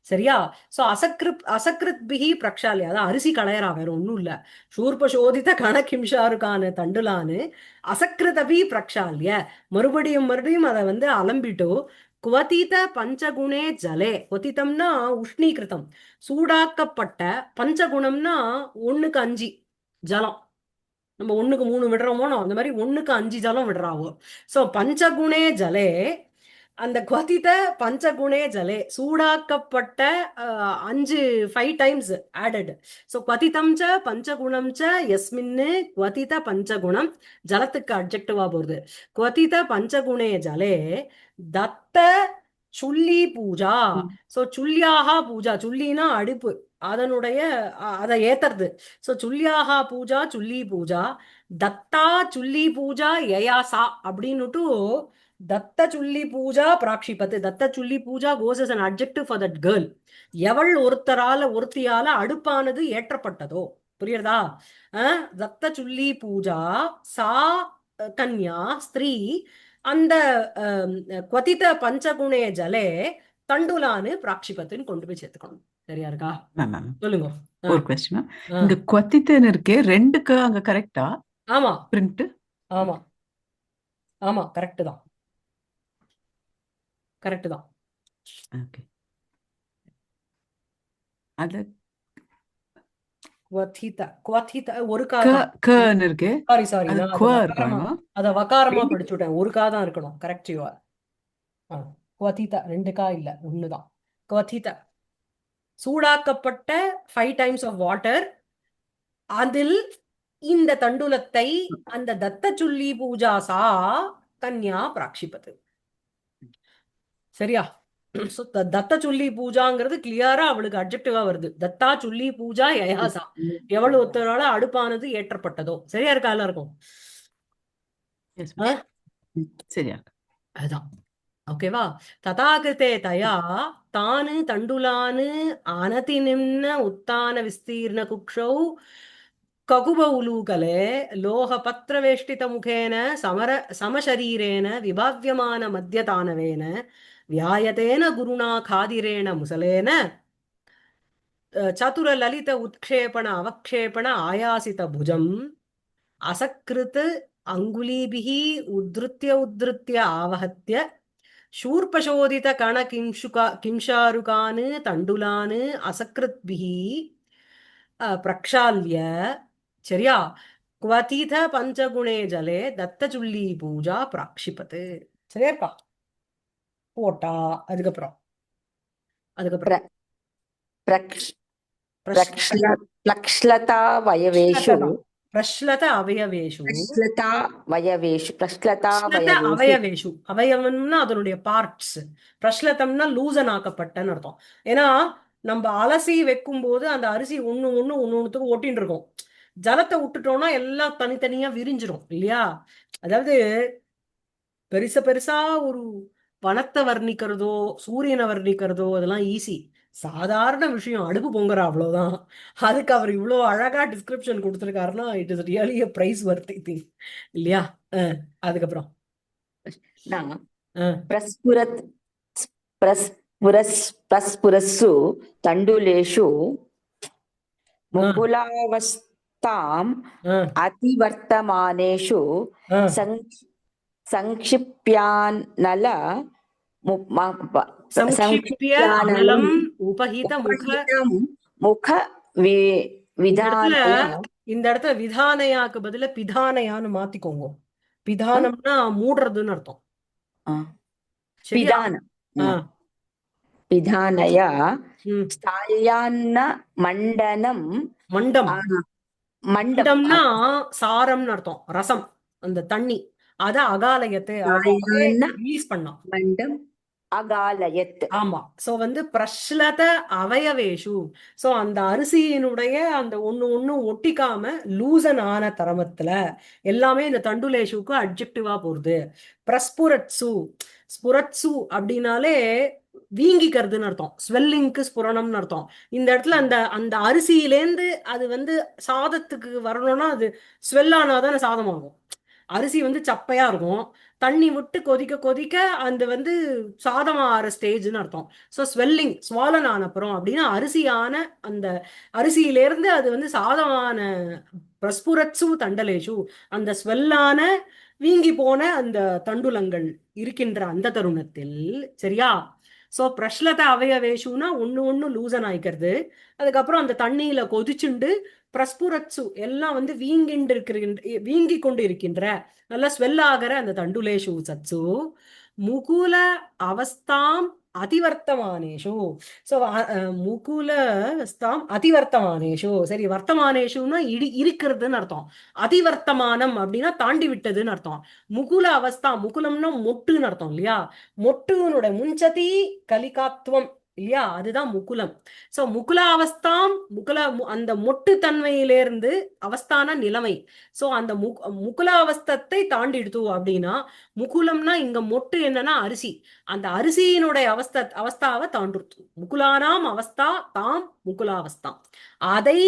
சரியா? ஸோ அசக்ருத் பிஹி பிரக்ஷால்யா, அதான் அரிசி களையறா, வேற ஒன்றும் இல்லை. சூர்பசோதித கணகிம்ஷாருக்கான தண்டுலானு அசக்ருதபி பிரக்ஷால்ய மறுபடியும் மறுபடியும் அதை அலம்பிட்டு குவதித பஞ்சகுணே ஜலே. குவதிதம்னா உஷ்ணீகிருத்தம், சூடாக்கப்பட்ட. பஞ்சகுணம்னா 1க்கு 5 ஜலம். நம்ம 1க்கு 3 விடுறோமோ, அந்த மாதிரி 1க்கு 5 ஜலம் விடுறாவோ. ஸோ பஞ்சகுணே ஜலே, அந்த குவதித பஞ்சகுணே ஜலே சூடாக்கப்பட்ட 5 டைம்ஸ் ஆடட். ஸோ குவதிதம் ச பஞ்சகுணம் ச எஸ்மின்னு குவதித பஞ்சகுணம் ஜலத்துக்கு அட்ஜெக்டிவா போகுது. குவதித பஞ்சகுணே ஜலே தத்த சுள்ளி பூஜா. ஸோ சுல்லியாக பூஜா, சுள்ளினா அடுப்பு, அதனுடைய அதை ஏத்துறது. ஸோ சுல்லியாக பூஜா சுள்ளி பூஜா தத்தா சுள்ளி பூஜா யயாசா அப்படின்னுட்டு தத்த சுள்ளி பூஜா பிராக்ஷிபத்து. தத்த சுள்ளி பூஜா கோஸ் as an adjective for that girl. எவள் ஒருத்தியால அடுப்பானது ஏற்றப்பட்டதோ. புரியுறதா? தத்த சுள்ளி பூஜா சா கன்யா ஸ்திரீ அந்த குவதித பஞ்சகுணே ஜலே தண்டுலானு பிராக்ஷிபத்துன்னு கொண்டு போய் சேர்த்துக்கணும். சரியா இருக்கா? சொல்லுங்க. ஒரு கொஸ்டின், இங்க குவதித்தன்னு இருக்கே, 2க்கு அங்க கரெக்டா? ஆமா பிரிண்ட். ஆமா ஆமா கரெக்ட் தான், கரெக்ட் தான். ஓகே. அது குவதித ஒரு கன்னு இருக்கே, சாரி அது நான் குவ இருக்கணும். அத வகாரமா படிச்சுட்டேன். ஒரு கா தான் இருக்கணும். Correct you are. குவதித 2 கா இல்ல, 1 தான். குவதித சூடாக்கப்பட்ட 5 டைம்ஸ் ஆஃப் வாட்டர், அதில் இந்த தண்டுலத்தை அந்த தத்த சுள்ளி பூஜா சா கன்யா பிராக்ஷிபத்து. சரியா? தத்த சுள்ளி பூஜாங்கிறது கிளியரா அவளுக்கு அட்ஜெக்டிவா வருது. தத்தா சுள்ளி பூஜா யயாசா, எவ்வளவு ஒருத்தரால அடுப்பானது ஏற்றப்பட்டதோ. சரியா இருக்கா எல்லாருக்கும்? சரியா? அதுதான். ஓகேவா? ததாகிருதே தயா தானு தண்டுலானு அனதிநிம்ன உத்தான விஸ்தீர்ண குக்ஷௌ ககுப உலூகலே லோக பத்ரவேஷ்டித முகேன சமசரீரேன விபாவ்யமான மத்தியதானவேன வியாயதேன குருணா காதிரேன முசலேன சதுர லலித உத்க்ஷேபண அவக்ஷேபண ஆயாசித புஜம் அசக்ருத் அங்குலீபிஹி உத்ருத்ய ஆவஹத்ய शूर्पशोदित कण किंशारुकान् तण्डुलान् असकृत्भिः प्रक्षाल्य. சரியா? குவதித பஞ்சகுணே ஜலே தத்தசுள்ளி பூஜா பிராக்ஷிபத்து. சரியாப்பா? போட்டா அதுக்கப்புறம் பிரக்ஷ்லதா வயவேஷு பிரஷ்லத அவயவேஷு அவயவம்னா அதனுடைய பார்ட்ஸ். பிரஷ்லதம்னா லூசன் ஆக்கப்பட்டன்னு அர்த்தம். ஏன்னா நம்ம அலசி வைக்கும் போது அந்த அரிசி ஒண்ணுத்துக்கு ஒட்டின்னு இருக்கும். ஜலத்தை விட்டுட்டோம்னா எல்லாம் தனித்தனியா விரிஞ்சிரும் இல்லையா? அதாவது பெருசா ஒரு வனத்தை வர்ணிக்கிறதோ சூரியனை வர்ணிக்கிறதோ அதெல்லாம் ஈஸி, சாதாரண விஷயம். அடுப்பு பொங்குற அவ்வளவுதான். அதுக்கு அவர் இவ்வளவு அழகா டிஸ்கிரிப்ஷன் கொடுத்திருக்காருன்னா it is really a praiseworthy thing இல்லையா? அதுக்கப்புறம் பிரஸ்புரஸ்ஸு தண்டுலேஷு முகுலாவஸ்தாம் அதிவர்த்தமானேஷு சங்கிப்யானல சங்கிப்ய சங்கிப்யானலம் அனலம் உபஹித முக. உபஹிதம் முக இந்த இடத்துல விதானயா இந்த இடத்துல விதானயாக்கு பதிலா பிதானயான்னு மாத்திக்கோங்க. பிதானம்னா மூடுறதுன்னு அர்த்தம். சரியா? பிதான ஆ. பிதானயா ம். ஸ்தால்யான்ன மண்டனம் மண்டம். மண்டம் மண்டம்னா சாரம்னு அர்த்தம், ரசம், அந்த தண்ணி. அத அகாலயத்து ஸ்தால்யான்ன ரிலீஸ் பண்ணோம். மண்டம் அகாலயத். ஆமா. சோ வந்து பிரஷ்லத அவயவேஷு. சோ அந்த அரிசியினுடைய அந்த ஒண்ணு ஒட்டிக்காம லூசன் ஆன தரமத்துல எல்லாமே இந்த தண்டுலேஷுக்கு அட்ஜெக்டிவா போறது. பிரஸ்புரட்சு. ஸ்புரட்சு அப்படின்னாலே வீங்கிக்கிறதுன்னு அர்த்தம். ஸ்வெல்லிங்க்கு ஸ்புரணம்னு அர்த்தம். இந்த இடத்துல அந்த அந்த அரிசியிலேந்து அது வந்து சாதத்துக்கு வரணும்னா அது ஸ்வெல் ஆனாதானே சாதம் ஆகும். அரிசி வந்து சப்பையா இருக்கும், தண்ணி விட்டு கொதிக்க கொதிக்க அந்த வந்து சாதம் ஆகிற ஸ்டேஜ்னு அர்த்தம். ஸோ ஸ்வெல்லிங் ஸ்வாலன் ஆன அப்புறம் அப்படின்னா அரிசியான அந்த அரிசியிலேருந்து அது வந்து சாதமான பிரஸ்புரட்சு தண்டலேஷு, அந்த ஸ்வெல்லான வீங்கி போன அந்த தண்டுலங்கள் இருக்கின்ற அந்த தருணத்தில். சரியா? சோ பிரஷ்லத அவயவேஷுனா ஒண்ணு லூசன் ஆயிக்கிறது. அதுக்கப்புறம் அந்த தண்ணியில கொதிச்சுண்டு பிரஸ்புரட்சு எல்லாம் வந்து வீங்கி கொண்டு இருக்கின்ற நல்ல ஸ்வெல் ஆகிற அந்த தண்டுலேஷு சத்சு முகுல அவஸ்தாம் அதிவர்த்தமானேஷு. சோ முகுல அவஸ்தாம் அதிவர்த்தமானேஷு. சரி, வர்த்தமானேஷுன்னா இருக்கிறதுன்னு அர்த்தம். அதிவர்த்தமானம் அப்படின்னா தாண்டி விட்டதுன்னு அர்த்தம். முகுல அவஸ்தா, முகுலம்னா மொட்டுன்னு அர்த்தம் இல்லையா? மொட்டுனுடைய முஞ்சதி கலிகாத்துவம் இல்லையா, அதுதான் முகுலம். சோ முகுல அவஸ்தாம் அந்த மொட்டு தன்மையிலிருந்து அவஸ்தான நிலைமை. சோ அந்த முகுல அவஸ்தத்தை தாண்டிடுத்து அப்படின்னா முகுலம்னா இங்க மொட்டு என்னன்னா அரிசி. அந்த அரிசியினுடைய அவஸ்தாவை தாண்டிடுத்து. முகுலானாம் அவஸ்தா தாம் முகுலாவஸ்தாம். அதை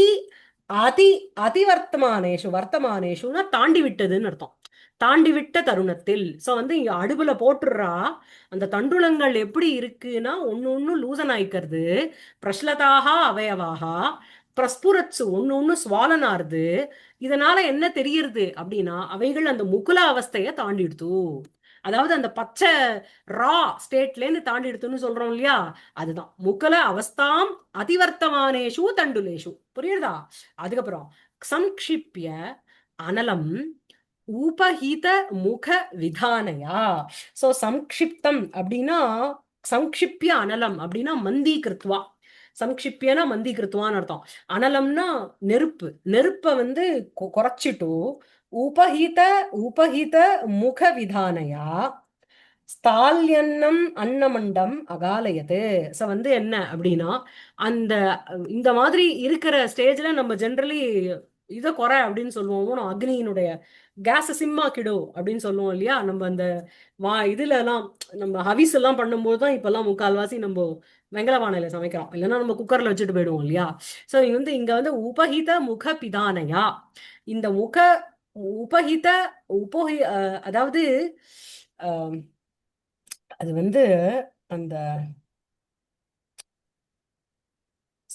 அதிவர்த்தமானேஷு, வர்த்தமானேஷுன்னா தாண்டி விட்டதுன்னு அர்த்தம். தாண்டி விட்ட தருணத்தில். சோ வந்து இங்க அடுப்புல போட்டுடுறா. அந்த தண்டுலங்கள் எப்படி இருக்குன்னா ஒண்ணு லூசன் ஆயிக்கிறது. பிரஷ்லதாக அவயவாக பிரஸ்புரட்சு ஒண்ணு சுவாலனாருது. இதனால என்ன தெரியுது அப்படின்னா அவைகள் அந்த முகுல அவஸ்தைய தாண்டிடுத்து. அதாவது அந்த பச்சை ரா ஸ்டேட்ல இருந்து தாண்டிடுத்துன்னு சொல்றோம் இல்லையா, அதுதான் முகுல அவஸ்தாம் அதிவர்த்தமானேஷு தண்டுலேஷு. புரியுதா? அதுக்கப்புறம் சம்க்ஷிப்ய அனலம் உபஹித முக விதானயா. சோ சம்க்ஷிப்தம் அப்படின்னா சம்க்ஷிப்ய அனலம் அப்படின்னா மந்தீகிருத்வா. சம்க்ஷிப்யனா மந்தீகிருத்வான்னு அர்த்தம். அனலம்னா நெருப்பு. நெருப்பை வந்து குறைச்சிட்டு உபஹித உபஹித முக விதானயா ஸ்தால்யன்னம் அன்னமண்டம் அகாலயது. சோ வந்து என்ன அப்படின்னா அந்த இந்த மாதிரி இருக்கிற ஸ்டேஜ்ல நம்ம ஜென்ரலி இதை குறை அப்படின்னு சொல்லுவோம். அக்னியினுடைய கேஸ சிம்மாக்கிடு அப்படின்னு சொல்லுவோம் இல்லையா? நம்ம அந்த இதுல எல்லாம் நம்ம ஹவிஸ் எல்லாம் பண்ணும்போது தான் இப்பெல்லாம் முக்கால்வாசி நம்ம வெங்கல வானையில சமைக்கிறோம், இல்லைன்னா நம்ம குக்கர்ல வச்சுட்டு போயிடுவோம் இல்லையா? சோ இங்க வந்து உபஹித முக பிதானையா. இந்த உபஹித உபஹி அதாவது அது வந்து அந்த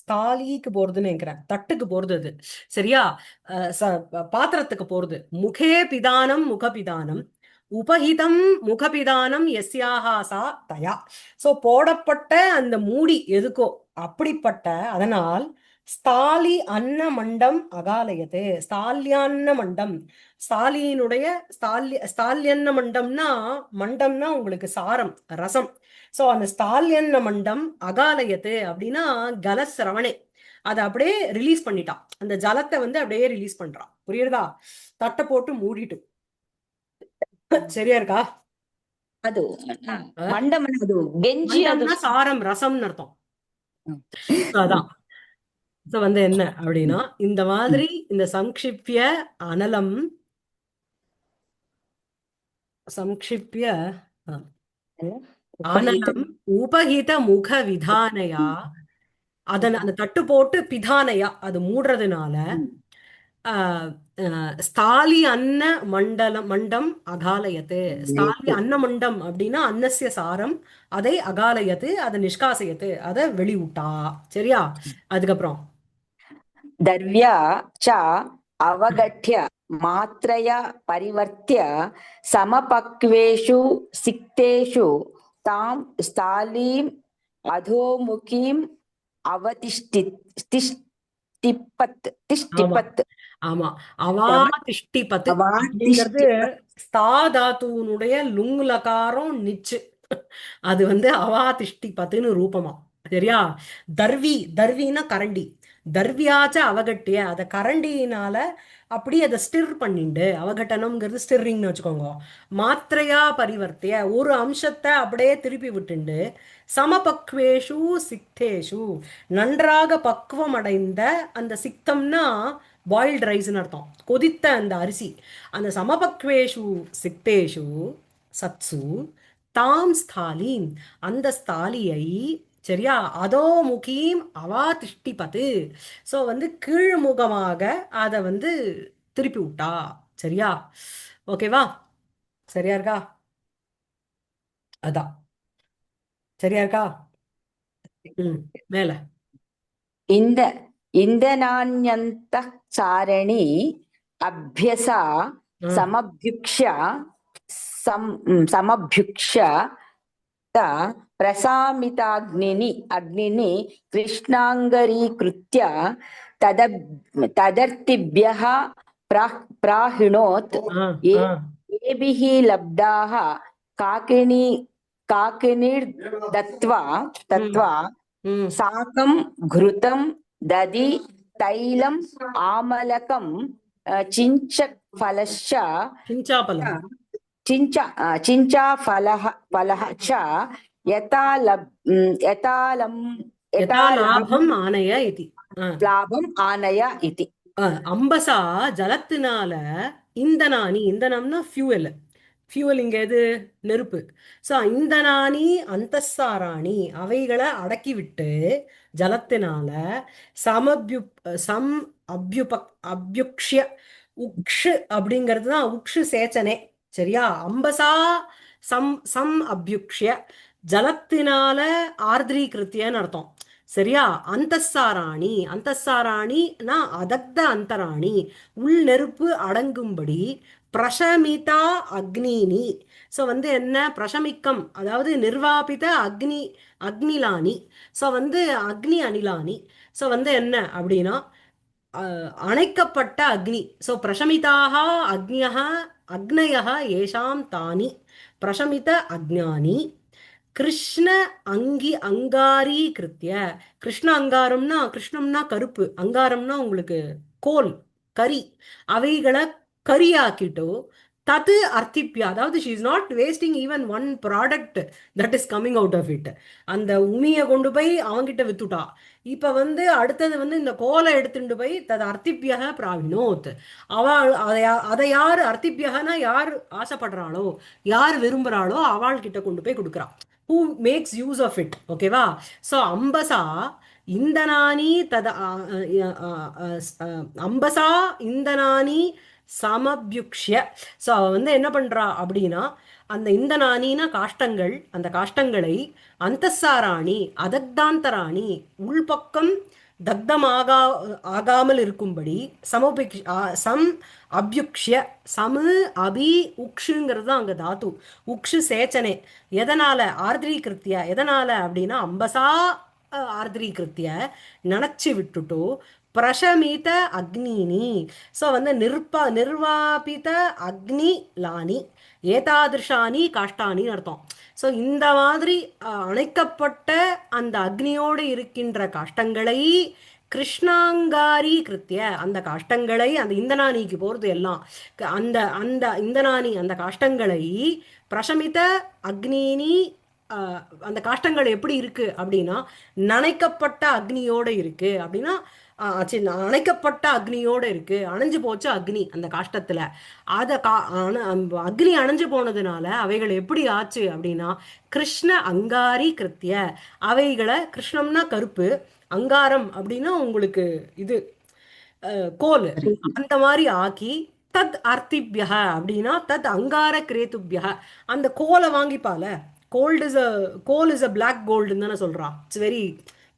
ஸ்தாலிக்கு போறதுன்னு நினைக்கிறேன், தட்டுக்கு போறது அது. சரியா? பாத்திரத்துக்கு போறது. முகே பிதானம் முகபிதானம் உபஹிதம் முகபிதானம் எஸ்யாஹா சா தயா. சோ போடப்பட்ட அந்த மூடி எதுக்கோ அப்படிப்பட்ட அதனால் ஸ்தாலி அன்ன மண்டம் அகாலயது. ஸ்தால்யான்ன மண்டம், ஸ்தாலியினுடைய ஸ்தால்யன்ன மண்டம்னா உங்களுக்கு சாரம், ரசம். சோ அந்த ஸ்தால்யன்ன மண்டம் அகாலயத்து அப்படின்னா கலசிரவணே. அதை அப்படியே ரிலீஸ் பண்ணிட்டான். அந்த ஜலத்தை வந்து அப்படியே ரிலீஸ் பண்றான். புரியுறதா? தட்டை போட்டு மூடிட்டு. சரியா இருக்கா? ಅದು ಮಂಡಮ ಅದು ಗೆಂಜಿ ಅದು மண்டம்னா சாரம், ரசம்னு அர்த்தம். அதான். சோ வந்து என்ன அப்படின்னா இந்த மாதிரி இந்த சம்க்ஷிப்ய அனலம் சம்க்ஷிப்ய அனலம் உபஹித முக விதானையா. அந்த தட்டு போட்டு பிதானையா அது மூடுறதுனால ஸ்தாலி அன்ன மண்டம் அகாலயத்து. ஸ்தாலி அன்ன மண்டம் அப்படின்னா அன்னசிய சாரம், அதை அகாலயத்து, அதை நிஷ்காசயத்து, அதை வெளிவிட்டா. சரியா? அதுக்கப்புறம் ದರ್ವ್ಯಾ ಚ अवगठ्य मात्रया परिवर्त्य समपक्वेषु सिक्तेषु तां स्थालीम् अधोमुखीम् अवतिष्ठि तिष्टिपत् ஆமா तिष्टिपत् ஆமா அவா तव திஷ்டிபத்து அப்படிங்கிறது अवातिष्ठिपत् ஸ்தா தாத்துவனுடைய லுங் லகாரம் நிச்சு அது வந்து அவா திஷ்டிபத்துன்னு ரூபமா சரியா. தர்வி தர்வின்னா கரண்டி, தர்வியாச்ச அவகட்டிய அத கரண்டியினால அப்படி அதை ஸ்டிர் பண்ணிண்டு, அவகட்டனம்ங்கிறது ஸ்டிர்ரிங்னு வச்சுக்கோங்க. மாத்திரையா பரிவர்த்திய ஒரு அம்சத்தை அப்படியே திருப்பி விட்டுண்டு, சமபக்வேஷு சிக்தேஷு நன்றாக பக்குவம் அடைந்த அந்த சிக்தம்னா பாயில்டு ரைஸ்னு அர்த்தம், கொதித்த அந்த அரிசி. அந்த சமபக்வேஷு சிக்தேஷு சத்சு தாம் ஸ்தாலீம் அந்த ஸ்தாலியை சரியா அதோ முகீம் அவா திஷ்டிபது. ஸோ வந்து கீழ்முகமாக அதை வந்து திருப்பி விட்டா. சரியா, ஓகேவா, சரியா இருக்கா, அதான் சரியா இருக்கா. ம், மேல इंद इन्दनान्यन्तः चारणी अभ्यसा ஆ समभ्युक्ष्य समभ्युक्ष्य प्रसामिताग्निनि अग्निनि कृष्णाङ्गरीकृत्य तद तदर्तिभ्यः प्राहिणोत् ஆ ये ஆ येभिः लब्धाः काकिनी काकिनीर्दत्त्वा ம் दत्त्वा ம் साकं घृतं दधि तैलम् आमलकं चिञ्चफलश्च கிஞ்சாபலம் चिञ्चाफलः फलः च यथा यथालं யதா यथालाभं லாபம் ஆனய இதி. ஆ लाभम् आनय इति அம்பசா ஜலத்தினால இந்தனானி, இந்தனம்னா ஃபியூவல், ஃபியூவல் இங்க எது, நெருப்பு. ஸோ இந்தனானி அந்தஸ்சாராணி அவைகளை அடக்கி விட்டு ஜலத்தினால சமபியு சம் அபியுபக் அபியுக்ஷ்ய உக்ஷு அப்படிங்கிறது தான் உக்ஷு சேச்சனே. சரியா, அம்பசா சம் சம் அபியுக்ஷ்ய ஜலத்தினால ஆர்திரீகிருத்தியன்னு அர்த்தம். சரியா, அந்தஸ்சாராணி அந்தஸ்சாராணினா அதக்த அந்தராணி உள் நெருப்பு அடங்கும்படி பிரஷமிதா அக்னினி. ஸோ வந்து என்ன பிரஷமிக்கம், அதாவது நிர்வாபித அக்னி அக்னிலானி. ஸோ வந்து அக்னி அனிலானி. ஸோ வந்து என்ன அப்படின்னா அணைக்கப்பட்ட அக்னி. ஸோ பிரஷமிதாக அக்னியः அக்னயः ஏஷாம் தானி பிரஷமித அக்ஞானி கிருஷ்ண அங்கி அங்காரி கிருத்திய. கிருஷ்ண அங்காரம்னா, கிருஷ்ணம்னா கருப்பு, அங்காரம்னா உங்களுக்கு கோல் கரி, அவைகளை கரியாக்கிட்டோ தது அர்த்திப்பியா, அதாவது she is not wasting even one product that is coming out of it. அந்த உமியை கொண்டு போய் அவங்கிட்ட வித்துட்டா. இப்ப வந்து அடுத்தது வந்து இந்த கோலை எடுத்துட்டு போய் தது அர்த்திப்பியக பிராவினோத். அவள் அதை யார் அர்த்திப்பியகனா யார் ஆசைப்படுறாளோ யார் விரும்புறாளோ அவள் கிட்ட கொண்டு போய் கொடுக்குறா. who makes use of it. ஓகேவா. ஸோ அம்பசா இந்தனானி தத அம்பசா இந்தனானி சமபியுக்ஷ்ய. ஸோ அவ வந்து என்ன பண்றா அப்படின்னா அந்த இந்தனானினா காஷ்டங்கள், அந்த காஷ்டங்களை அந்தஸ்சாராணி அதக்தாந்தராணி உள்பக்கம் தக்தமாக ஆகாமல் இருக்கும்படி சம் அபியுக்ஷ்ய. சமு அபி உக்ஷுங்கிறது தான் அங்க தாத்து, உக்ஷு சேச்சனே. எதனால ஆர்திரீகிருத்திய, எதனால அப்படின்னா அம்பசா ஆர்திரீகிருத்திய நினைச்சு விட்டுட்டோ பிரஷமித அக்னினி. ஸோ வந்து நிர்வாபித அக்னி லானி ஏதாதிருஷானி காஷ்டானின்னு அர்த்தம். ஸோ இந்த மாதிரி அணைக்கப்பட்ட அந்த அக்னியோடு இருக்கின்ற காஷ்டங்களை கிருஷ்ணாங்காரி கிருத்திய, அந்த காஷ்டங்களை அந்த இந்தனானிக்கு போகிறது எல்லாம் அந்த அந்த இந்தனானி அந்த காஷ்டங்களை பிரஷமித அக்னினி. அந்த காஷ்டங்கள் எப்படி இருக்கு அப்படின்னா நனைக்கப்பட்ட அக்னியோட இருக்கு அப்படின்னா அணைக்கப்பட்ட அக்னியோட இருக்கு, அணைஞ்சு போச்சு அக்னி அந்த காஷ்டத்துல. அத அக்னி அணைஞ்சு போனதுனால அவைகள் எப்படி ஆச்சு அப்படின்னா கிருஷ்ண அங்காரி கிருத்திய, அவைகளை கிருஷ்ணம்னா கருப்பு, அங்காரம் அப்படின்னா உங்களுக்கு இது கோல், அந்த மாதிரி ஆக்கி தத் அர்த்திபியக அப்படின்னா தத் அங்கார கிரேத்துபியக. அந்த கோலை வாங்கிப்பால, gold is a coal is a black கோல்டுன்னு தானே சொல்றா, இட்ஸ் வெரி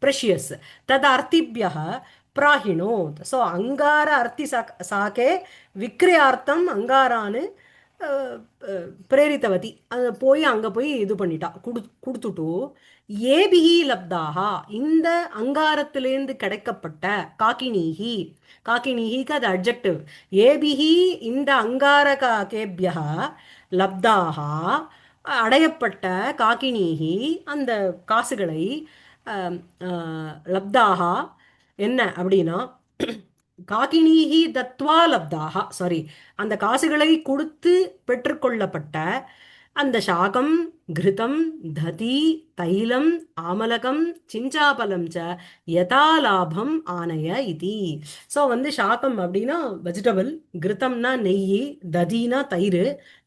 ப்ரெஷியஸ். தத் அர்த்திபியக प्राहिणोत् सो अंगार अर्ति साके विक्रयार्थम अंगारानु பிரேரித்தவதி அது போய் அங்கே போய் இது பண்ணிட்டா கொடுத்துட்டு ஏபிஹி லப்தாகா இந்த அங்காரத்திலேருந்து கிடைக்கப்பட்ட காக்கினீஹி காக்கினீஹிக்கு அது அட்ஜெக்டிவ் ஏபிஹி இந்த அங்கார கேபியா லப்தாகா அடையப்பட்ட காக்கினீஹி அந்த காசுகளை லப்தாகா என்ன அப்படின்னா காக்கினீஹி தத்வா லப்தாகா சாரி அந்த காசுகளை கொடுத்து பெற்றுக்கொள்ளப்பட்ட அந்த சாகம் கிருதம் ததி தைலம் ஆமலகம் சிஞ்சாபலம் ச யதா லாபம் ஆனய இதி ஸோ வந்து சாகம் அப்படின்னா வெஜிடபிள் கிருத்தம்னா நெய் ததினா தயிர்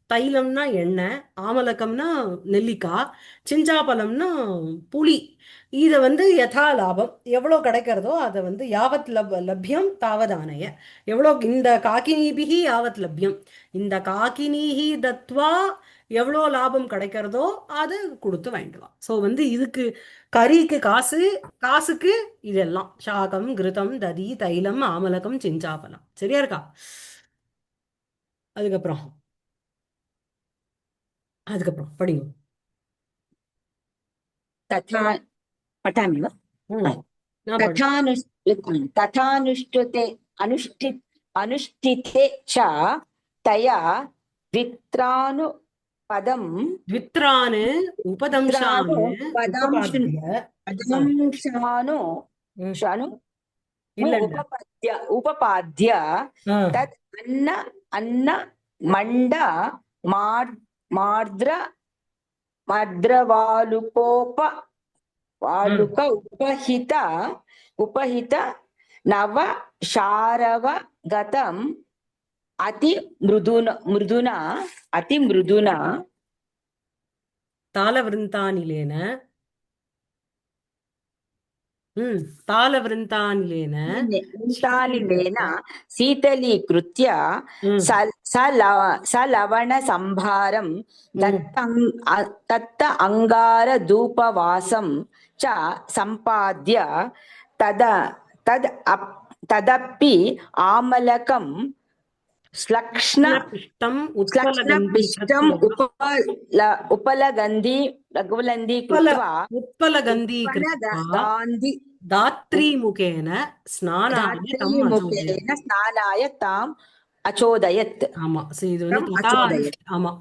தைலம்னா எண்ணெய் ஆமலகம்னா நெல்லிக்காய் சிஞ்சாபலம்னா புளி இதை வந்து யதா லாபம் எவ்வளோ கிடைக்கிறதோ அதை வந்து யாவத் லப்யம் தாவதானய எவ்வளோ இந்த காக்கினீபிகி யாவத் லப்யம் இந்த காக்கினீஹி தத்வா எவ்வளோ லாபம் கிடைக்கிறதோ அது கொடுத்து வாங்கிடுவான் ஸோ வந்து இதுக்கு கறிக்கு காசு காசுக்கு இதெல்லாம் சாகம் கிருதம் ததி தைலம் ஆமலகம் சிஞ்சாபலம் சரியா இருக்கா அதுக்கப்புறம் படிங்க तथा पठामि वा நான் படிக்கிறேன். अनुष्ठिते च तया द्वित्रानुपदं द्वित्रान् उपदंशान् पदंशानु शानु उपपाद्य तत् अन्न मण्ड मार्द्र वालुक उपहित नव शारव गतम अति मृदुना तालवृन्तानिलेन तालवृन्तानिलेन शीतलीकृत्य सलवणसंभारं तत्त अंगारधूपवासं च सम्पाद्य तदपि आमलकं श्लक्ष्णपिष्टम् उत्पलगन्धीकृत्वा दात्रीमुखेन स्नानाय ताम् अचोदयत् ஆமா சரி இது வந்து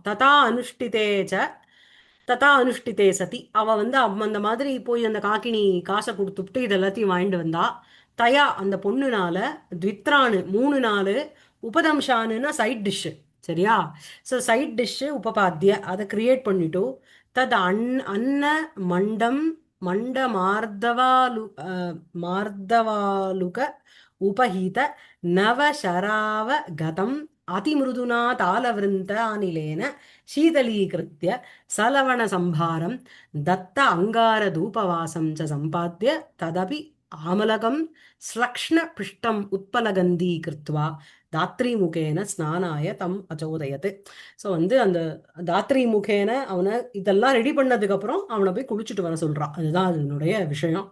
ததா அனுஷ்டிதே ததா அனுஷ்டிதே சதி அவ வந்து அந்த மாதிரி போய் அந்த காக்கினி காசை கொடுத்துட்டு இதெல்லாத்தையும் வாங்கிட்டு வந்தா தயா அந்த பொண்ணுனால த்வித்ரானு 3 நாள் உபதம்ஷானுன்னா சைட் டிஷ்ஷு சரியா ஸோ சைட் டிஷ்ஷு உபபாத்திய அதை கிரியேட் பண்ணிட்டு தத் அன்ன மண்ட மார்தவாலுக உபஹீத நவசராவ கதம் அதிமிருதுனா தாளவிருந்தானிலேன शीतलीकृत्य सलवणसंभारं दत्त अंगारधूपवासं च सम्पाद्य तदपि आमलकं श्लक्ष्णपिष्टम् उत्पलगन्धीकृत्वा दात्रीमुखेन स्नानाय தம் அச்சோதயத்து ஸோ வந்து அந்த தாத்ரீமுகேன அவனை இதெல்லாம் ரெடி பண்ணதுக்கு அப்புறம் அவனை போய் குளிச்சுட்டு வர சொல்றான் அதுதான் அதனுடைய விஷயம்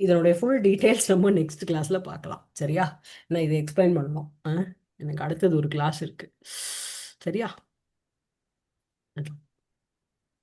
இதனுடைய ஃபுல் டீட்டெயில்ஸ் நம்ம நெக்ஸ்ட் கிளாஸ்ல பார்க்கலாம் சரியா நான் இதை எக்ஸ்பிளைன் பண்ணணும் எனக்கு அடுத்தது ஒரு கிளாஸ் இருக்கு சரியா